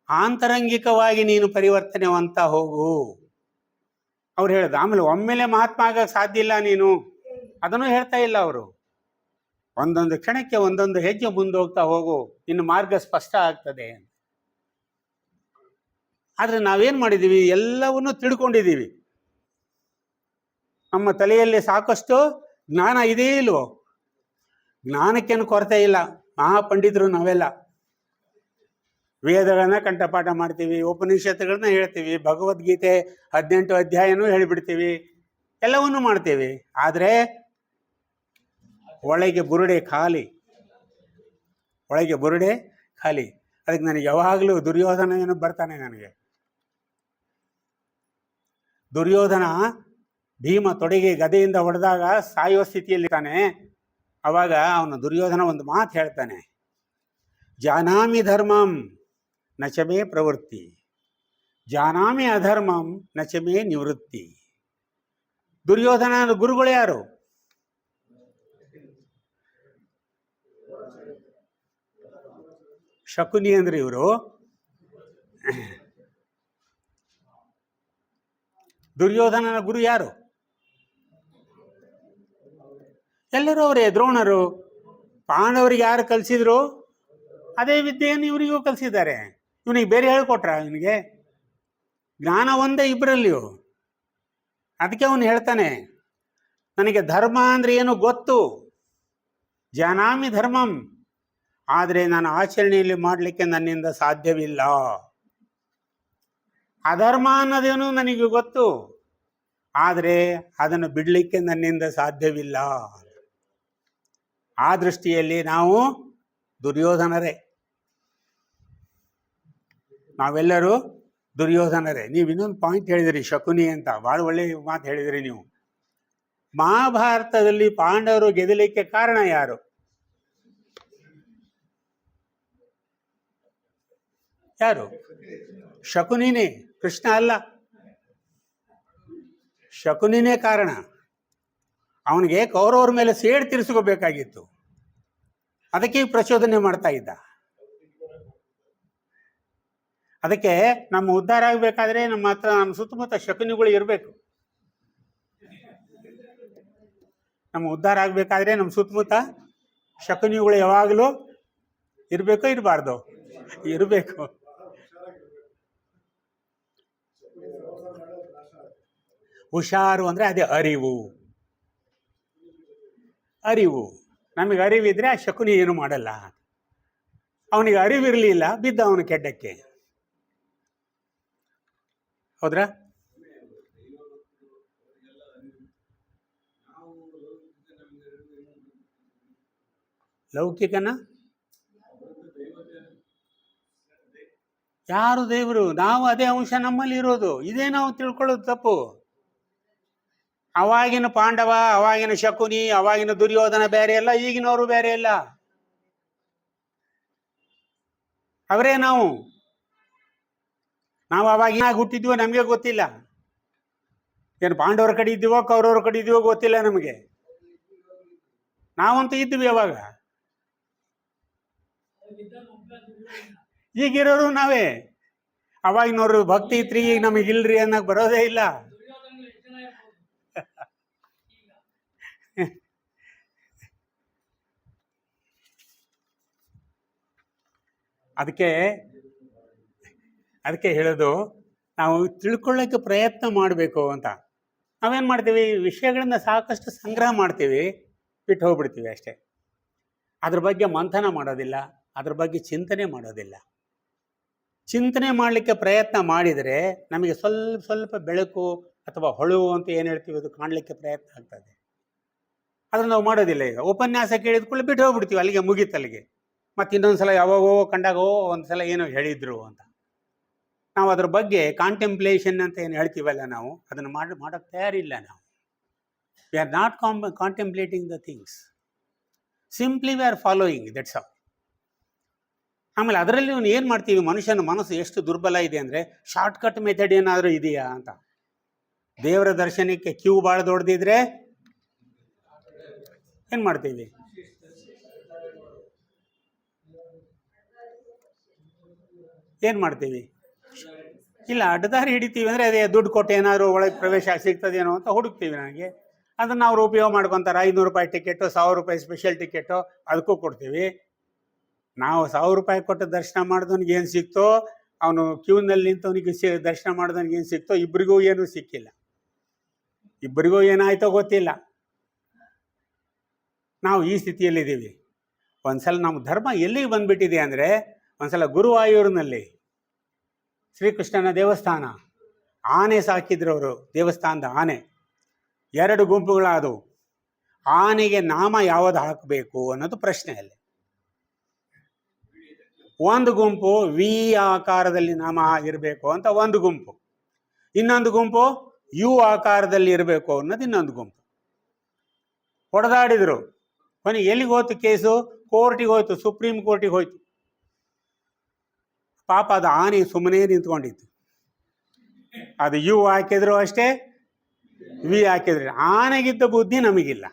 ಆಂತರಂಗಿಕವಾಗಿ ನೀನು ಪರಿವರ್ತನೆವಂತ ಹೋಗು. ಅವ್ರು ಹೇಳೋದು. ಆಮೇಲೆ ಒಮ್ಮೆಲೆ ಮಹಾತ್ಮ ಆಗಕ್ಕೆ ಸಾಧ್ಯ ಇಲ್ಲ ನೀನು, ಅದನ್ನು ಹೇಳ್ತಾ ಇಲ್ಲ ಅವರು. ಒಂದೊಂದು ಕ್ಷಣಕ್ಕೆ ಒಂದೊಂದು ಹೆಜ್ಜೆ ಮುಂದೆ ಹೋಗ್ತಾ ಹೋಗು, ಇನ್ನು ಮಾರ್ಗ ಸ್ಪಷ್ಟ ಆಗ್ತದೆ. ಆದರೆ ನಾವೇನು ಮಾಡಿದ್ದೀವಿ? ಎಲ್ಲವನ್ನೂ ತಿಳ್ಕೊಂಡಿದ್ದೀವಿ. ನಮ್ಮ ತಲೆಯಲ್ಲಿ ಸಾಕಷ್ಟು ಜ್ಞಾನ ಇದೆಯೇ ಇಲ್ವೋ? ಜ್ಞಾನಕ್ಕೇನು ಕೊರತೆ ಇಲ್ಲ. ಮಹಾಪಂಡಿತರು ನಾವೆಲ್ಲ. ವೇದಗಳನ್ನ ಕಂಠಪಾಠ ಮಾಡ್ತೀವಿ, ಉಪನಿಷತ್ತುಗಳನ್ನ ಹೇಳ್ತೀವಿ, ಭಗವದ್ಗೀತೆ 18 ಅಧ್ಯಾಯನೂ ಹೇಳಿಬಿಡ್ತೀವಿ, ಎಲ್ಲವನ್ನೂ ಮಾಡ್ತೀವಿ. ಆದರೆ ಒಳಗೆ ಬುರುಡೆ ಖಾಲಿ. ಒಳಗೆ ಬುರುಡೆ ಖಾಲಿ. ಅದಕ್ಕೆ ನನಗೆ ಯಾವಾಗಲೂ ದುರ್ಯೋಧನ ಏನು ಬರ್ತಾನೆ ನನಗೆ. ದುರ್ಯೋಧನ ಭೀಮ ತೊಡೆಗೆ ಗದೆಯಿಂದ ಹೊಡೆದಾಗ ಸಾಯುವ ಸ್ಥಿತಿಯಲ್ಲಿದ್ದಾನೆ. ಅವಾಗ ಅವನು ದುರ್ಯೋಧನ ಒಂದು ಮಾತು ಹೇಳ್ತಾನೆ, ಜಾನಾಮಿ ಧರ್ಮಂ ನಚಮೇ ಪ್ರವೃತ್ತಿ, ಜಾನಾಮಿ ಅಧರ್ಮಂ ನಚಮೇ ನಿವೃತ್ತಿ. ದುರ್ಯೋಧನ ಗುರುಗಳು ಯಾರು? ಶಕುನಿ ಅಂದ್ರೆ ಇವರು. ದುರ್ಯೋಧನನ ಗುರು ಯಾರು? ಎಲ್ಲರೂ ಅವರೇ. ದ್ರೋಣರು. ಪಾಂಡವರಿಗೆ ಯಾರು ಕಲಿಸಿದ್ರು ಅದೇ ವಿದ್ಯೆಯನ್ನು ಇವರಿಗೂ ಕಲಿಸಿದ್ದಾರೆ. ಇವನಿಗೆ ಬೇರೆ ಹೇಳ್ಕೊಟ್ರ? ಇವನಿಗೆ ಜ್ಞಾನ ಒಂದೇ ಇಬ್ಬರಲ್ಲಿಯೂ. ಅದಕ್ಕೆ ಅವನು ಹೇಳ್ತಾನೆ, ನನಗೆ ಧರ್ಮ ಅಂದರೆ ಏನು ಗೊತ್ತು, ಜಾನಾಮಿ ಧರ್ಮಂ, ಆದರೆ ನಾನು ಆಚರಣೆಯಲ್ಲಿ ಮಾಡಲಿಕ್ಕೆ ನನ್ನಿಂದ ಸಾಧ್ಯವಿಲ್ಲ. ಅಧರ್ಮ ಅನ್ನೋದೇನು ನನಗೆ ಗೊತ್ತು, ಆದರೆ ಅದನ್ನು ಬಿಡಲಿಕ್ಕೆ ನನ್ನಿಂದ ಸಾಧ್ಯವಿಲ್ಲ. ಆ ದೃಷ್ಟಿಯಲ್ಲಿ ನಾವು ದುರ್ಯೋಧನರೇ. ನಾವೆಲ್ಲರೂ ದುರ್ಯೋಧನರೇ. ನೀವು ಇನ್ನೊಂದು ಪಾಯಿಂಟ್ ಹೇಳಿದಿರಿ, ಶಕುನಿ ಅಂತ. ಭಾಳ ಒಳ್ಳೆಯ ಮಾತು ಹೇಳಿದಿರಿ ನೀವು. ಮಹಾಭಾರತದಲ್ಲಿ ಪಾಂಡವರು ಗೆಲ್ಲಲಿಕ್ಕೆ ಕಾರಣ ಯಾರು? ಯಾರು? ಶಕುನಿನೇ, ಕೃಷ್ಣ ಅಲ್ಲ. ಶಕುನಿನೇ ಕಾರಣ. ಅವನಿಗೆ ಕೌರವರ ಮೇಲೆ ಸೇಡು ತೀರಿಸ್ಕೋಬೇಕಾಗಿತ್ತು, ಅದಕ್ಕೆ ಪ್ರಚೋದನೆ ಮಾಡ್ತಾ ಇದ್ದ. ಅದಕ್ಕೆ ನಮ್ಮ ಉದ್ಧಾರ ಆಗಬೇಕಾದ್ರೆ ನಮ್ಮ ಸುತ್ತಮುತ್ತ ಶಕುನಿಗಳು ಇರಬೇಕು. ನಮ್ಮ ಉದ್ಧಾರ ಆಗಬೇಕಾದ್ರೆ ನಮ್ಮ ಸುತ್ತಮುತ್ತ ಶಕುನಿಗಳು ಯಾವಾಗಲೂ ಇರಬೇಕು. ಇರಬಾರ್ದು? ಇರಬೇಕು. ಹುಷಾರು ಅಂದರೆ ಅದೇ ಅರಿವು. ಅರಿವು ನಮಗೆ ಅರಿವಿದ್ರೆ ಆ ಶಕುನಿ ಏನು ಮಾಡಲ್ಲ. ಅವನಿಗೆ ಅರಿವಿರಲಿಲ್ಲ, ಬಿದ್ದ ಅವನು ಕೆಡ್ಡಕ್ಕೆ. ಹೌದ್ರಾ? ಲೌಕಿಕನ ಯಾರು ದೇವರು? ನಾವು ಅದೇ ಅಂಶ ನಮ್ಮಲ್ಲಿ ಇರೋದು. ಇದೇ ನಾವು ತಿಳ್ಕೊಳ್ಳೋದು ತಪ್ಪು. ಅವಾಗಿನ ಪಾಂಡವ, ಅವಾಗಿನ ಶಕುನಿ, ಅವಾಗಿನ ದುರ್ಯೋಧನ ಬೇರೆ ಅಲ್ಲ, ಈಗಿನವರು ಬೇರೆ ಅಲ್ಲ. ಅವರೇ ನಾವು. ಅವಾಗಿನ ಹುಟ್ಟಿದ್ವೋ ನಮಗೆ ಗೊತ್ತಿಲ್ಲ. ಏನು ಪಾಂಡವರ ಕಡೆ ಇದ್ದೀವೋ ಕೌರವರ ಕಡೆ ಇದ್ದೀವೋ ಗೊತ್ತಿಲ್ಲ ನಮಗೆ. ನಾವಂತೂ ಇದ್ವಿ ಅವಾಗ. ಈಗಿರೋರು ನಾವೇ. ಅವಾಗಿನವರು ಭಕ್ತಿ ಇತ್ರಿ, ಈಗ ನಮಗಿಲ್ರಿ ಅನ್ನಕ್ ಬರೋದೇ ಇಲ್ಲ. ಅದಕ್ಕೆ ಹೇಳೋದು, ನಾವು ತಿಳ್ಕೊಳ್ಳೋಕ್ಕೆ ಪ್ರಯತ್ನ ಮಾಡಬೇಕು ಅಂತ. ನಾವೇನು ಮಾಡ್ತೀವಿ? ವಿಷಯಗಳನ್ನ ಸಾಕಷ್ಟು ಸಂಗ್ರಹ ಮಾಡ್ತೀವಿ, ಬಿಟ್ಟು ಹೋಗ್ಬಿಡ್ತೀವಿ ಅಷ್ಟೇ. ಅದ್ರ ಬಗ್ಗೆ ಮಂಥನ ಮಾಡೋದಿಲ್ಲ, ಅದ್ರ ಬಗ್ಗೆ ಚಿಂತನೆ ಮಾಡೋದಿಲ್ಲ. ಚಿಂತನೆ ಮಾಡಲಿಕ್ಕೆ ಪ್ರಯತ್ನ ಮಾಡಿದರೆ ನಮಗೆ ಸ್ವಲ್ಪ ಸ್ವಲ್ಪ ಬೆಳಕು ಅಥವಾ ಹೊಳವು ಅಂತ ಏನು ಹೇಳ್ತೀವಿ, ಅದು ಕಾಣಲಿಕ್ಕೆ ಪ್ರಯತ್ನ ಆಗ್ತದೆ. ಅದನ್ನು ನಾವು ಮಾಡೋದಿಲ್ಲ. ಈಗ ಉಪನ್ಯಾಸ ಕೇಳಿದ್ಕೊಳ್ಳಿ ಬಿಟ್ಟು ಹೋಗ್ಬಿಡ್ತೀವಿ, ಅಲ್ಲಿಗೆ ಮುಗೀತಲ್ಲಿಗೆ. ಮತ್ತು ಇನ್ನೊಂದ್ಸಲ ಯಾವಾಗೋ ಕಂಡಾಗೋ ಒಂದ್ಸಲ ಏನೋ ಹೇಳಿದ್ರು ಅಂತ ನಾವು ಅದ್ರ ಬಗ್ಗೆ ಕಾಂಟೆಂಪ್ಲೇಷನ್ ಅಂತ ಏನು ಹೇಳ್ತೀವಲ್ಲ, ನಾವು ಅದನ್ನು ಮಾಡೋಕ್ಕೆ ತಯಾರಿಲ್ಲ. ನಾವು we are not contemplating the things, simply we are following, that's all. ಆಮೇಲೆ ಅದರಲ್ಲಿ ನೀವು ಏನು ಮಾಡ್ತೀವಿ, ಮನುಷ್ಯನ ಮನಸ್ಸು ಎಷ್ಟು ದುರ್ಬಲ ಇದೆ ಅಂದರೆ ಶಾರ್ಟ್ಕಟ್ ಮೆಥಡ್ ಏನಾದರೂ ಇದೆಯಾ ಅಂತ. ದೇವರ ದರ್ಶನಕ್ಕೆ ಕ್ಯೂ ಭಾಳ ದೊಡ್ಡದಿದ್ರೆ ಏನು ಮಾಡ್ತೀವಿ? ಏನು ಮಾಡ್ತೀವಿ? ಇಲ್ಲ, ಅಡ್ಡದಾರಿ ಹಿಡಿತೀವಿ ಅಂದರೆ ಅದೇ ದುಡ್ಡು ಕೊಟ್ಟು ಏನಾದರೂ ಒಳಗೆ ಪ್ರವೇಶ ಸಿಗ್ತದೇನೋ ಅಂತ ಹುಡುಕ್ತೀವಿ. ನನಗೆ ಅದನ್ನು ಅವ್ರು ಉಪಯೋಗ ಮಾಡ್ಕೊತಾರೆ. 500 ರೂಪಾಯಿ ಟಿಕೆಟು, 1000 ರೂಪಾಯಿ ಸ್ಪೆಷಲ್ ಟಿಕೆಟು ಅದಕ್ಕೂ ಕೊಡ್ತೀವಿ. ನಾವು 1000 ರೂಪಾಯಿ ಕೊಟ್ಟು ದರ್ಶನ ಮಾಡಿದವನಿಗೆ ಏನು ಸಿಕ್ತೋ, ಅವನು ಕ್ಯೂನಲ್ಲಿ ನಿಂತವನಿಗೆ ದರ್ಶನ ಮಾಡಿದವನಿಗೆ ಏನು ಸಿಕ್ತೋ, ಇಬ್ಬರಿಗೂ ಏನೂ ಸಿಕ್ಕಿಲ್ಲ. ಇಬ್ಬರಿಗೂ ಏನಾಯ್ತೋ ಗೊತ್ತಿಲ್ಲ. ನಾವು ಈ ಸ್ಥಿತಿಯಲ್ಲಿದ್ದೀವಿ. ಒಂದ್ಸಲ ನಮ್ಮ ಧರ್ಮ ಎಲ್ಲಿಗೆ ಬಂದ್ಬಿಟ್ಟಿದೆ ಅಂದರೆ, ಒಂದ್ಸಲ ಗುರುವಾಯೂರಿನಲ್ಲಿ ಶ್ರೀಕೃಷ್ಣನ ದೇವಸ್ಥಾನ, ಆನೆ ಸಾಕಿದ್ರು ಅವರು. ದೇವಸ್ಥಾನದ ಆನೆ 2 ಗುಂಪುಗಳಾದವು. ಆನೆಗೆ ನಾಮ ಯಾವುದು ಹಾಕಬೇಕು ಅನ್ನೋದು ಪ್ರಶ್ನೆ ಅಲ್ಲಿ. ಒಂದು ಗುಂಪು ವಿ ಆಕಾರದಲ್ಲಿ ನಾಮ ಇರಬೇಕು ಅಂತ ಒಂದು ಗುಂಪು, ಇನ್ನೊಂದು ಗುಂಪು ಯು ಆಕಾರದಲ್ಲಿ ಇರಬೇಕು ಅನ್ನೋದು ಇನ್ನೊಂದು ಗುಂಪು. ಹೊಡೆದಾಡಿದ್ರು. ಕೊನೆಗೆ ಎಲ್ಲಿಗೆ ಹೋಯ್ತು ಕೇಸು? ಕೋರ್ಟಿಗೆ ಹೋಯ್ತು, ಸುಪ್ರೀಂ ಕೋರ್ಟಿಗೆ ಹೋಯ್ತು. ಪಾಪ ಅದು ಆನೆ ಸುಮ್ಮನೆ ನಿಂತ್ಕೊಂಡಿತ್ತು. ಅದು ಯು ಹಾಕಿದ್ರು ಅಷ್ಟೇ, ವಿ ಹಾಕಿದ್ರೆ. ಆನೆಗಿದ್ದ ಬುದ್ಧಿ ನಮಗಿಲ್ಲ.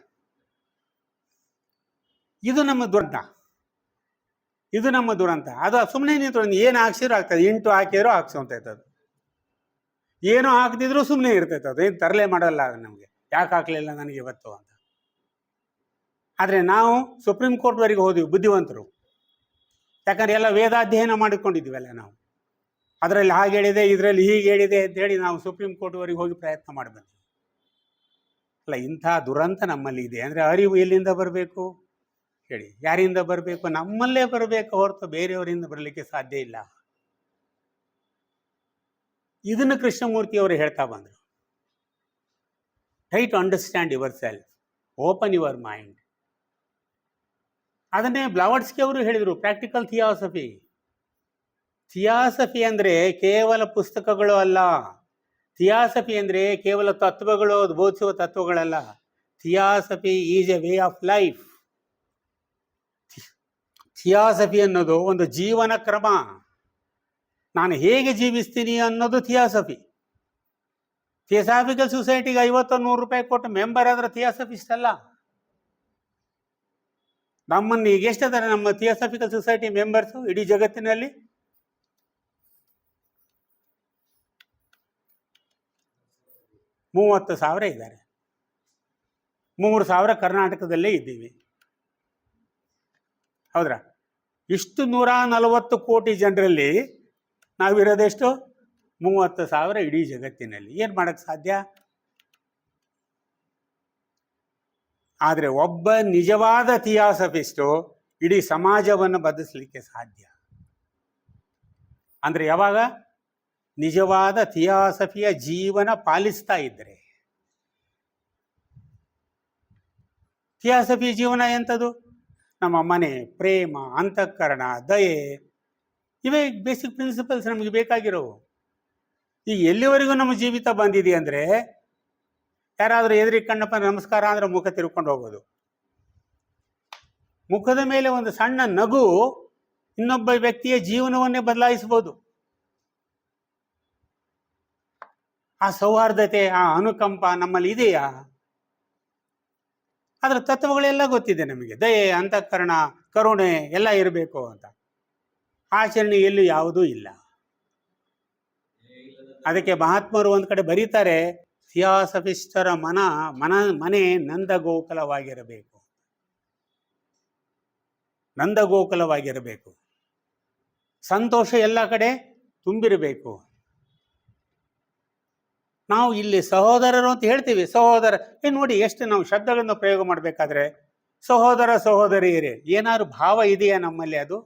ಇದು ನಮ್ಮ ದುರಂತ, ಇದು ನಮ್ಮ ದುರಂತ. ಅದು ಸುಮ್ಮನೆ ನಿಂತ್ಕೊಂಡು ಏನು ಹಾಕ್ಸಿದ್ರು ಆಗ್ತದೆ, ಇಂಟು ಹಾಕಿದ್ರು ಹಾಕ್ಸೋಂತೈತೆ. ಅದು ಏನೋ ಹಾಕ್ತಿದ್ರು ಸುಮ್ಮನೆ ಇರ್ತೈತೆ, ಅದು ಏನು ತರಲೆ ಮಾಡಲ್ಲ ನಮಗೆ, ಯಾಕೆ ಹಾಕಲಿಲ್ಲ ನನಗೆ ಇವತ್ತು ಅಂತ. ಆದರೆ ನಾವು ಸುಪ್ರೀಂ ಕೋರ್ಟ್ವರೆಗೆ ಹೋದ್ವಿ ಬುದ್ಧಿವಂತರು, ಯಾಕಂದ್ರೆ ಎಲ್ಲ ವೇದಾಧ್ಯಯನ ಮಾಡಿಕೊಂಡಿದ್ವಲ್ಲ ನಾವು. ಅದರಲ್ಲಿ ಹಾಗೆ ಹೇಳಿದೆ, ಇದರಲ್ಲಿ ಹೀಗೆ ಹೇಳಿದೆ ಅಂತೇಳಿ ನಾವು ಸುಪ್ರೀಂ ಕೋರ್ಟ್ವರೆಗೆ ಹೋಗಿ ಪ್ರಯತ್ನ ಮಾಡಿ ಬಂದ್ವಿ. ಅಲ್ಲ, ಇಂಥ ದುರಂತ ನಮ್ಮಲ್ಲಿ ಇದೆ ಅಂದರೆ ಅರಿವು ಎಲ್ಲಿಂದ ಬರಬೇಕು ಹೇಳಿ? ಯಾರಿಂದ ಬರಬೇಕು? ನಮ್ಮಲ್ಲೇ ಬರಬೇಕು ಹೊರತು ಬೇರೆಯವರಿಂದ ಬರಲಿಕ್ಕೆ ಸಾಧ್ಯ ಇಲ್ಲ. ಇದನ್ನು ಕೃಷ್ಣಮೂರ್ತಿಯವರು ಹೇಳ್ತಾ ಬಂದರು. Try to understand yourself, open your mind. ಅದನ್ನೇ ಬ್ಲಾವಟ್ಸ್ಕಿ ಅವರು ಹೇಳಿದರು, ಪ್ರಾಕ್ಟಿಕಲ್ ಥಿಯಾಸಫಿ. ಥಿಯಾಸಫಿ ಅಂದರೆ ಕೇವಲ ಪುಸ್ತಕಗಳು ಅಲ್ಲ. ಥಿಯಾಸಫಿ ಅಂದರೆ ಕೇವಲ ತತ್ವಗಳು, ಬೋಧಿಸುವ ತತ್ವಗಳಲ್ಲ. Theosophy is a way of life. Theosophy ಅನ್ನೋದು ಒಂದು ಜೀವನ ಕ್ರಮ. ನಾನು ಹೇಗೆ ಜೀವಿಸ್ತೀನಿ ಅನ್ನೋದು ಥಿಯಾಸಫಿ. ಥಿಯಾಸಾಫಿಕಲ್ ಸೊಸೈಟಿಗೆ 50-100 ರೂಪಾಯಿ ಕೊಟ್ಟು ಮೆಂಬರ್ ಆದ್ರೆ ಥಿಯಾಸಫಿಸ್ಟ್ ಅಲ್ಲ. ನಮ್ಮನ್ನು ಈಗ ಎಷ್ಟಿದ್ದಾರೆ ನಮ್ಮ ಥಿಯಾಸಾಫಿಕಲ್ ಸೊಸೈಟಿ ಮೆಂಬರ್ಸು ಇಡೀ ಜಗತ್ತಿನಲ್ಲಿ? 30,000 ಇದ್ದಾರೆ. 3,000 ಕರ್ನಾಟಕದಲ್ಲೇ ಇದ್ದೀವಿ, ಹೌದ್ರಾ? ಇಷ್ಟು 140 ಕೋಟಿ ಜನರಲ್ಲಿ ನಾವಿರೋದೆಷ್ಟು? 30,000 ಇಡೀ ಜಗತ್ತಿನಲ್ಲಿ. ಏನು ಮಾಡೋಕ್ಕೆ ಸಾಧ್ಯ? ಆದರೆ ಒಬ್ಬ ನಿಜವಾದ ಥಿಯಾಸಫಿಸ್ಟು ಇಡೀ ಸಮಾಜವನ್ನು ಬದಲಿಸಲಿಕ್ಕೆ ಸಾಧ್ಯ. ಅಂದರೆ ಯಾವಾಗ? ನಿಜವಾದ ಥಿಯಾಸಫಿಯ ಜೀವನ ಪಾಲಿಸ್ತಾ ಇದ್ದರೆ. ಥಿಯಾಸಫಿ ಜೀವನ ಎಂಥದ್ದು? ನಮ್ಮ ಮನೆ, ಪ್ರೇಮ, ಅಂತಃಕರಣ, ದಯೆ, ಇವೇ ಬೇಸಿಕ್ ಪ್ರಿನ್ಸಿಪಲ್ಸ್ ನಮಗೆ ಬೇಕಾಗಿರೋವು. ಈಗ ಎಲ್ಲಿವರೆಗೂ ನಮ್ಮ ಜೀವಿತ ಬಂದಿದೆ ಅಂದರೆ, ಯಾರಾದರೂ ಎದುರಿಗೆ ಕಣ್ಣಪ್ಪ ನಮಸ್ಕಾರ ಅಂದ್ರೆ ಮುಖ ತಿರ್ಕೊಂಡು ಹೋಗೋದು. ಮುಖದ ಮೇಲೆ ಒಂದು ಸಣ್ಣ ನಗು ಇನ್ನೊಬ್ಬ ವ್ಯಕ್ತಿಯ ಜೀವನವನ್ನೇ ಬದಲಾಯಿಸಬಹುದು. ಆ ಸೌಹಾರ್ದತೆ, ಆ ಅನುಕಂಪ ನಮ್ಮಲ್ಲಿ ಇದೆಯಾ? ಅದರ ತತ್ವಗಳೆಲ್ಲ ಗೊತ್ತಿದೆ ನಮಗೆ. ದಯೆ, ಅಂತಃಕರಣ, ಕರುಣೆ ಎಲ್ಲ ಇರಬೇಕು ಅಂತ. ಆಚರಣೆ ಎಲ್ಲೂ ಯಾವುದೂ ಇಲ್ಲ. ಅದಕ್ಕೆ ಮಹಾತ್ಮರು ಒಂದು ಕಡೆ ಬರೀತಾರೆ, ಥಿಯಾಸಫಿಸ್ಟರ ಮನೆ ನಂದಗೋಕುಲವಾಗಿರಬೇಕು. ನಂದಗೋಕುಲವಾಗಿರಬೇಕು. ಸಂತೋಷ ಎಲ್ಲ ಕಡೆ ತುಂಬಿರಬೇಕು. ನಾವು ಇಲ್ಲಿ ಸಹೋದರರು ಅಂತ ಹೇಳ್ತೀವಿ. ಸಹೋದರ ನೋಡಿ, ಎಷ್ಟು ನಾವು ಶಬ್ದಗಳನ್ನು ಪ್ರಯೋಗ ಮಾಡಬೇಕಾದ್ರೆ ಸಹೋದರ ಸಹೋದರಿಯರೇ, ಏನಾದ್ರು ಭಾವ ಇದೆಯಾ ನಮ್ಮಲ್ಲಿ? ಅದು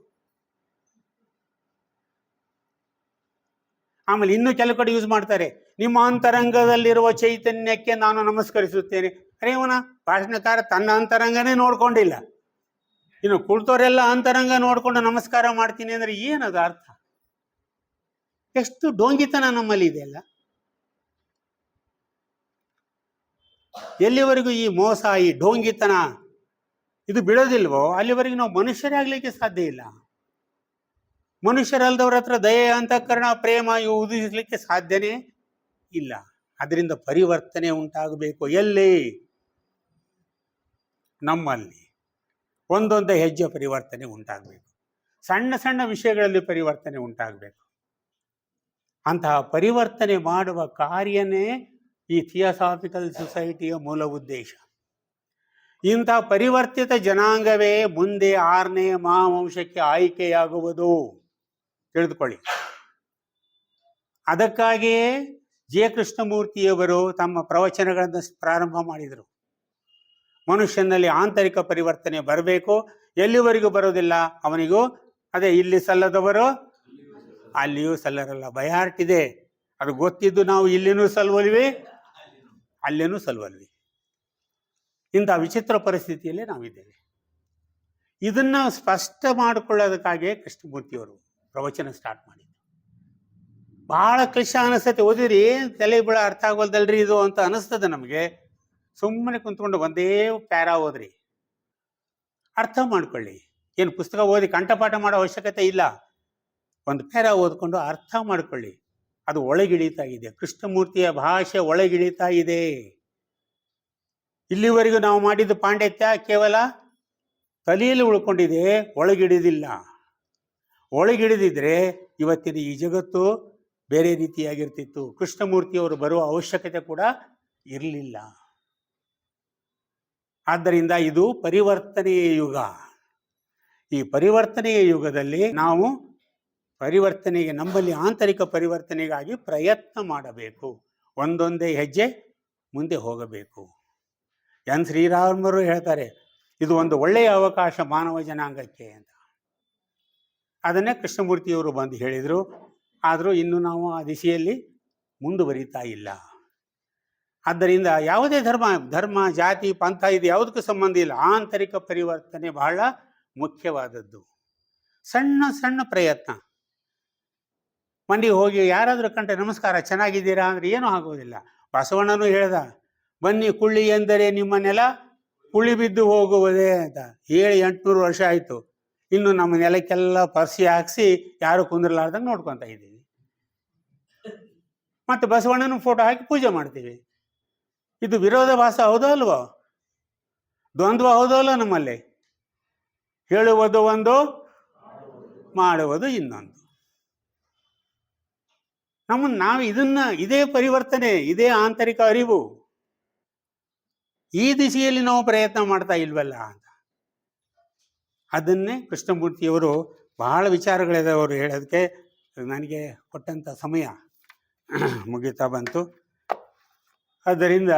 ಆಮೇಲೆ ಇನ್ನೂ ಕೆಲವು ಕಡೆ ಯೂಸ್ ಮಾಡ್ತಾರೆ, ನಿಮ್ಮ ಅಂತರಂಗದಲ್ಲಿರುವ ಚೈತನ್ಯಕ್ಕೆ ನಾನು ನಮಸ್ಕರಿಸುತ್ತೇನೆ. ಅರೆ ಇವನ ಭಾಷಣಕಾರ ತನ್ನ ಅಂತರಂಗನೇ ನೋಡ್ಕೊಂಡಿಲ್ಲ, ಇನ್ನು ಕುಳಿತವರೆಲ್ಲ ಅಂತರಂಗ ನೋಡ್ಕೊಂಡು ನಮಸ್ಕಾರ ಮಾಡ್ತೀನಿ ಅಂದ್ರೆ ಏನದು ಅರ್ಥ? ಎಷ್ಟು ಡೋಂಗಿತನ ನಮ್ಮಲ್ಲಿ ಇದೆಯಲ್ಲ. ಎಲ್ಲಿವರೆಗೂ ಈ ಮೋಸ, ಈ ಡೋಂಗಿತನ ಇದು ಬಿಡೋದಿಲ್ವೋ ಅಲ್ಲಿವರೆಗೂ ನಾವು ಮನುಷ್ಯರೇ ಆಗ್ಲಿಕ್ಕೆ ಸಾಧ್ಯ ಇಲ್ಲ. ಮನುಷ್ಯರಲ್ದವ್ರ ಹತ್ರ ದಯೆ, ಅಂತಃಕರಣ, ಪ್ರೇಮ ಇವು ಉದಿಸಲಿಕ್ಕೆ ಸಾಧ್ಯನೇ ಇಲ್ಲ. ಅದರಿಂದ ಪರಿವರ್ತನೆ ಉಂಟಾಗಬೇಕು. ಎಲ್ಲಿ? ನಮ್ಮಲ್ಲಿ ಒಂದೊಂದು ಹೆಜ್ಜೆ ಪರಿವರ್ತನೆ ಉಂಟಾಗಬೇಕು. ಸಣ್ಣ ಸಣ್ಣ ವಿಷಯಗಳಲ್ಲಿ ಪರಿವರ್ತನೆ ಉಂಟಾಗಬೇಕು. ಅಂತಹ ಪರಿವರ್ತನೆ ಮಾಡುವ ಕಾರ್ಯನೇ ಈ ಥಿಯಾಸಾಫಿಕಲ್ ಸೊಸೈಟಿಯ ಮೂಲ ಉದ್ದೇಶ. ಇಂಥ ಪರಿವರ್ತಿತ ಜನಾಂಗವೇ ಮುಂದೆ 6ನೇ ಮಹಾವಂಶಕ್ಕೆ ಆಯ್ಕೆಯಾಗುವುದು, ತಿಳಿದುಕೊಳ್ಳಿ. ಅದಕ್ಕಾಗಿಯೇ ಜೆ ಕೃಷ್ಣಮೂರ್ತಿಯವರು ತಮ್ಮ ಪ್ರವಚನಗಳನ್ನು ಪ್ರಾರಂಭ ಮಾಡಿದರು. ಮನುಷ್ಯನಲ್ಲಿ ಆಂತರಿಕ ಪರಿವರ್ತನೆ ಬರಬೇಕು. ಎಲ್ಲಿವರೆಗೂ ಬರೋದಿಲ್ಲ ಅವನಿಗೂ ಅದೇ, ಇಲ್ಲಿ ಸಲ್ಲದವರು ಅಲ್ಲಿಯೂ ಸಲ್ಲರಲ್ಲ. ಬಯಾರ್ಟಿದೆ, ಅದು ಗೊತ್ತಿದ್ದು ನಾವು ಇಲ್ಲಿನೂ ಸಲ್ವಲ್ವಿ, ಅಲ್ಲೇನೂ ಸಲ್ವಲ್ವಿ. ಇಂಥ ವಿಚಿತ್ರ ಪರಿಸ್ಥಿತಿಯಲ್ಲಿ ನಾವಿದ್ದೇವೆ. ಇದನ್ನ ಸ್ಪಷ್ಟ ಮಾಡಿಕೊಳ್ಳೋದಕ್ಕಾಗಿಯೇ ಕೃಷ್ಣಮೂರ್ತಿಯವರು ಪ್ರವಚನ ಸ್ಟಾರ್ಟ್ ಮಾಡಿದ್ರು. ಬಹಳ ಕ್ಲಿಷ್ಟ ಅನಿಸ್ತದೆ, ಓದಿದ್ರಿ ಏನು ತಲೆ ಬೀಳ ಅರ್ಥ ಆಗೋಲ್ದಲ್ರಿ ಇದು ಅಂತ ಅನಿಸ್ತದೆ ನಮಗೆ. ಸುಮ್ಮನೆ ಕುಂತ್ಕೊಂಡು ಒಂದೇ ಪ್ಯಾರಾ ಓದ್ರಿ, ಅರ್ಥ ಮಾಡ್ಕೊಳ್ಳಿ. ಏನು ಪುಸ್ತಕ ಓದಿ ಕಂಠಪಾಠ ಮಾಡೋ ಅವಶ್ಯಕತೆ ಇಲ್ಲ. ಒಂದು ಪ್ಯಾರಾ ಓದ್ಕೊಂಡು ಅರ್ಥ ಮಾಡ್ಕೊಳ್ಳಿ. ಅದು ಒಳಗಿಳಿತಾ ಇದೆ, ಕೃಷ್ಣಮೂರ್ತಿಯ ಭಾಷೆ ಒಳಗಿಳಿತಾ ಇದೆ. ಇಲ್ಲಿವರೆಗೂ ನಾವು ಮಾಡಿದ್ದು ಪಾಂಡಿತ್ಯ ಕೇವಲ ತಲೆಯಲ್ಲಿ ಉಳ್ಕೊಂಡಿದೆ, ಒಳಗಿಡಿದಿಲ್ಲ. ಒಳಗಿಡಿದಿದ್ರೆ ಇವತ್ತಿನ ಈ ಜಗತ್ತು ಬೇರೆ ರೀತಿಯಾಗಿರ್ತಿತ್ತು. ಕೃಷ್ಣಮೂರ್ತಿಯವರು ಬರುವ ಅವಶ್ಯಕತೆ ಕೂಡ ಇರಲಿಲ್ಲ. ಆದ್ದರಿಂದ ಇದು ಪರಿವರ್ತನೆಯ ಯುಗ. ಈ ಪರಿವರ್ತನೆಯ ಯುಗದಲ್ಲಿ ನಾವು ಪರಿವರ್ತನೆಗೆ, ನಮ್ಮಲ್ಲಿ ಆಂತರಿಕ ಪರಿವರ್ತನೆಗಾಗಿ ಪ್ರಯತ್ನ ಮಾಡಬೇಕು. ಒಂದೊಂದೇ ಹೆಜ್ಜೆ ಮುಂದೆ ಹೋಗಬೇಕು. ಎನ್ ಶ್ರೀರಾಮರು ಹೇಳ್ತಾರೆ, ಇದು ಒಂದು ಒಳ್ಳೆಯ ಅವಕಾಶ ಮಾನವ ಜನಾಂಗಕ್ಕೆ ಅಂತ. ಅದನ್ನೇ ಕೃಷ್ಣಮೂರ್ತಿಯವರು ಬಂದು ಹೇಳಿದರು. ಆದರೂ ಇನ್ನೂ ನಾವು ಆ ದಿಶೆಯಲ್ಲಿ ಮುಂದುವರಿತಾ ಇಲ್ಲ. ಆದ್ದರಿಂದ ಯಾವುದೇ ಧರ್ಮ ಜಾತಿ ಪಂಥ ಇದು ಯಾವುದಕ್ಕೂ ಸಂಬಂಧ ಇಲ್ಲ. ಆಂತರಿಕ ಪರಿವರ್ತನೆ ಬಹಳ ಮುಖ್ಯವಾದದ್ದು. ಸಣ್ಣ ಸಣ್ಣ ಪ್ರಯತ್ನ. ಮಂಡಿಗೆ ಹೋಗಿ ಯಾರಾದರೂ ಕಂಡ್ರೆ ನಮಸ್ಕಾರ, ಚೆನ್ನಾಗಿದ್ದೀರಾ ಅಂದರೆ ಏನೂ ಆಗೋದಿಲ್ಲ. ಬಸವಣ್ಣನೂ ಹೇಳ್ದ, ಬನ್ನಿ ಕುಳ್ಳಿ ಎಂದರೆ ನಿಮ್ಮ ನೆಲ ಕುಳಿ ಬಿದ್ದು ಹೋಗುವುದೇ ಅಂತ. 700-800 ವರ್ಷ ಆಯಿತು. ಇನ್ನು ನಮ್ಮ ನೆಲಕ್ಕೆಲ್ಲ ಪರ್ಸಿ ಹಾಕಿಸಿ ಯಾರು ಕುಂದ್ರಲಾರ್ದಂಗೆ ನೋಡ್ಕೊತಾ ಇದ್ದೀವಿ. ಮತ್ತು ಬಸವಣ್ಣನ ಫೋಟೋ ಹಾಕಿ ಪೂಜೆ ಮಾಡ್ತೀವಿ. ಇದು ವಿರೋಧಾಭಾಸ ಹೌದೋ ಅಲ್ವೋ? ದ್ವಂದ್ವ ಹೌದೋ ಅಲ್ಲ? ನಮ್ಮಲ್ಲಿ ಹೇಳುವುದು ಒಂದು, ಮಾಡುವುದು ಇನ್ನೊಂದು. ನಾವು ಇದೇ ಪರಿವರ್ತನೆ, ಇದೇ ಆಂತರಿಕ ಅರಿವು, ಈ ದಿಶೆಯಲ್ಲಿ ನಾವು ಪ್ರಯತ್ನ ಮಾಡ್ತಾ ಇಲ್ವಲ್ಲ ಅಂತ. ಅದನ್ನೇ ಕೃಷ್ಣಮೂರ್ತಿಯವರು ಬಹಳ ವಿಚಾರಗಳಿದೆ ಅವರು ಹೇಳೋದಕ್ಕೆ. ನನಗೆ ಕೊಟ್ಟಂಥ ಸಮಯ ಮುಗಿತಾ ಬಂತು. ಆದ್ದರಿಂದ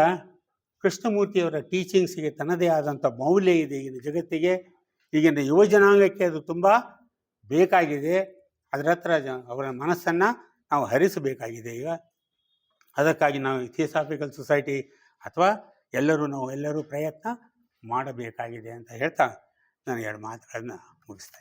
ಕೃಷ್ಣಮೂರ್ತಿಯವರ ಟೀಚಿಂಗ್ಸಿಗೆ ತನ್ನದೇ ಆದಂಥ ಮೌಲ್ಯ ಇದೆ ಈಗಿನ ಜಗತ್ತಿಗೆ. ಈಗಿನ ಯುವ ಜನಾಂಗಕ್ಕೆ ಅದು ತುಂಬ ಬೇಕಾಗಿದೆ. ಅದರ ಹತ್ರ ಅವರ ಮನಸ್ಸನ್ನು ನಾವು ಹರಿಸಬೇಕಾಗಿದೆ. ಈಗ ಅದಕ್ಕಾಗಿ ನಾವು ಥಿಯೋಸಾಫಿಕಲ್ ಸೊಸೈಟಿ ಅಥವಾ ಎಲ್ಲರೂ ಪ್ರಯತ್ನ ಮಾಡಬೇಕಾಗಿದೆ ಅಂತ ಹೇಳ್ತಾ ನಾನು 2 ಮಾತುಗಳನ್ನು ಮುಗಿಸ್ತಾ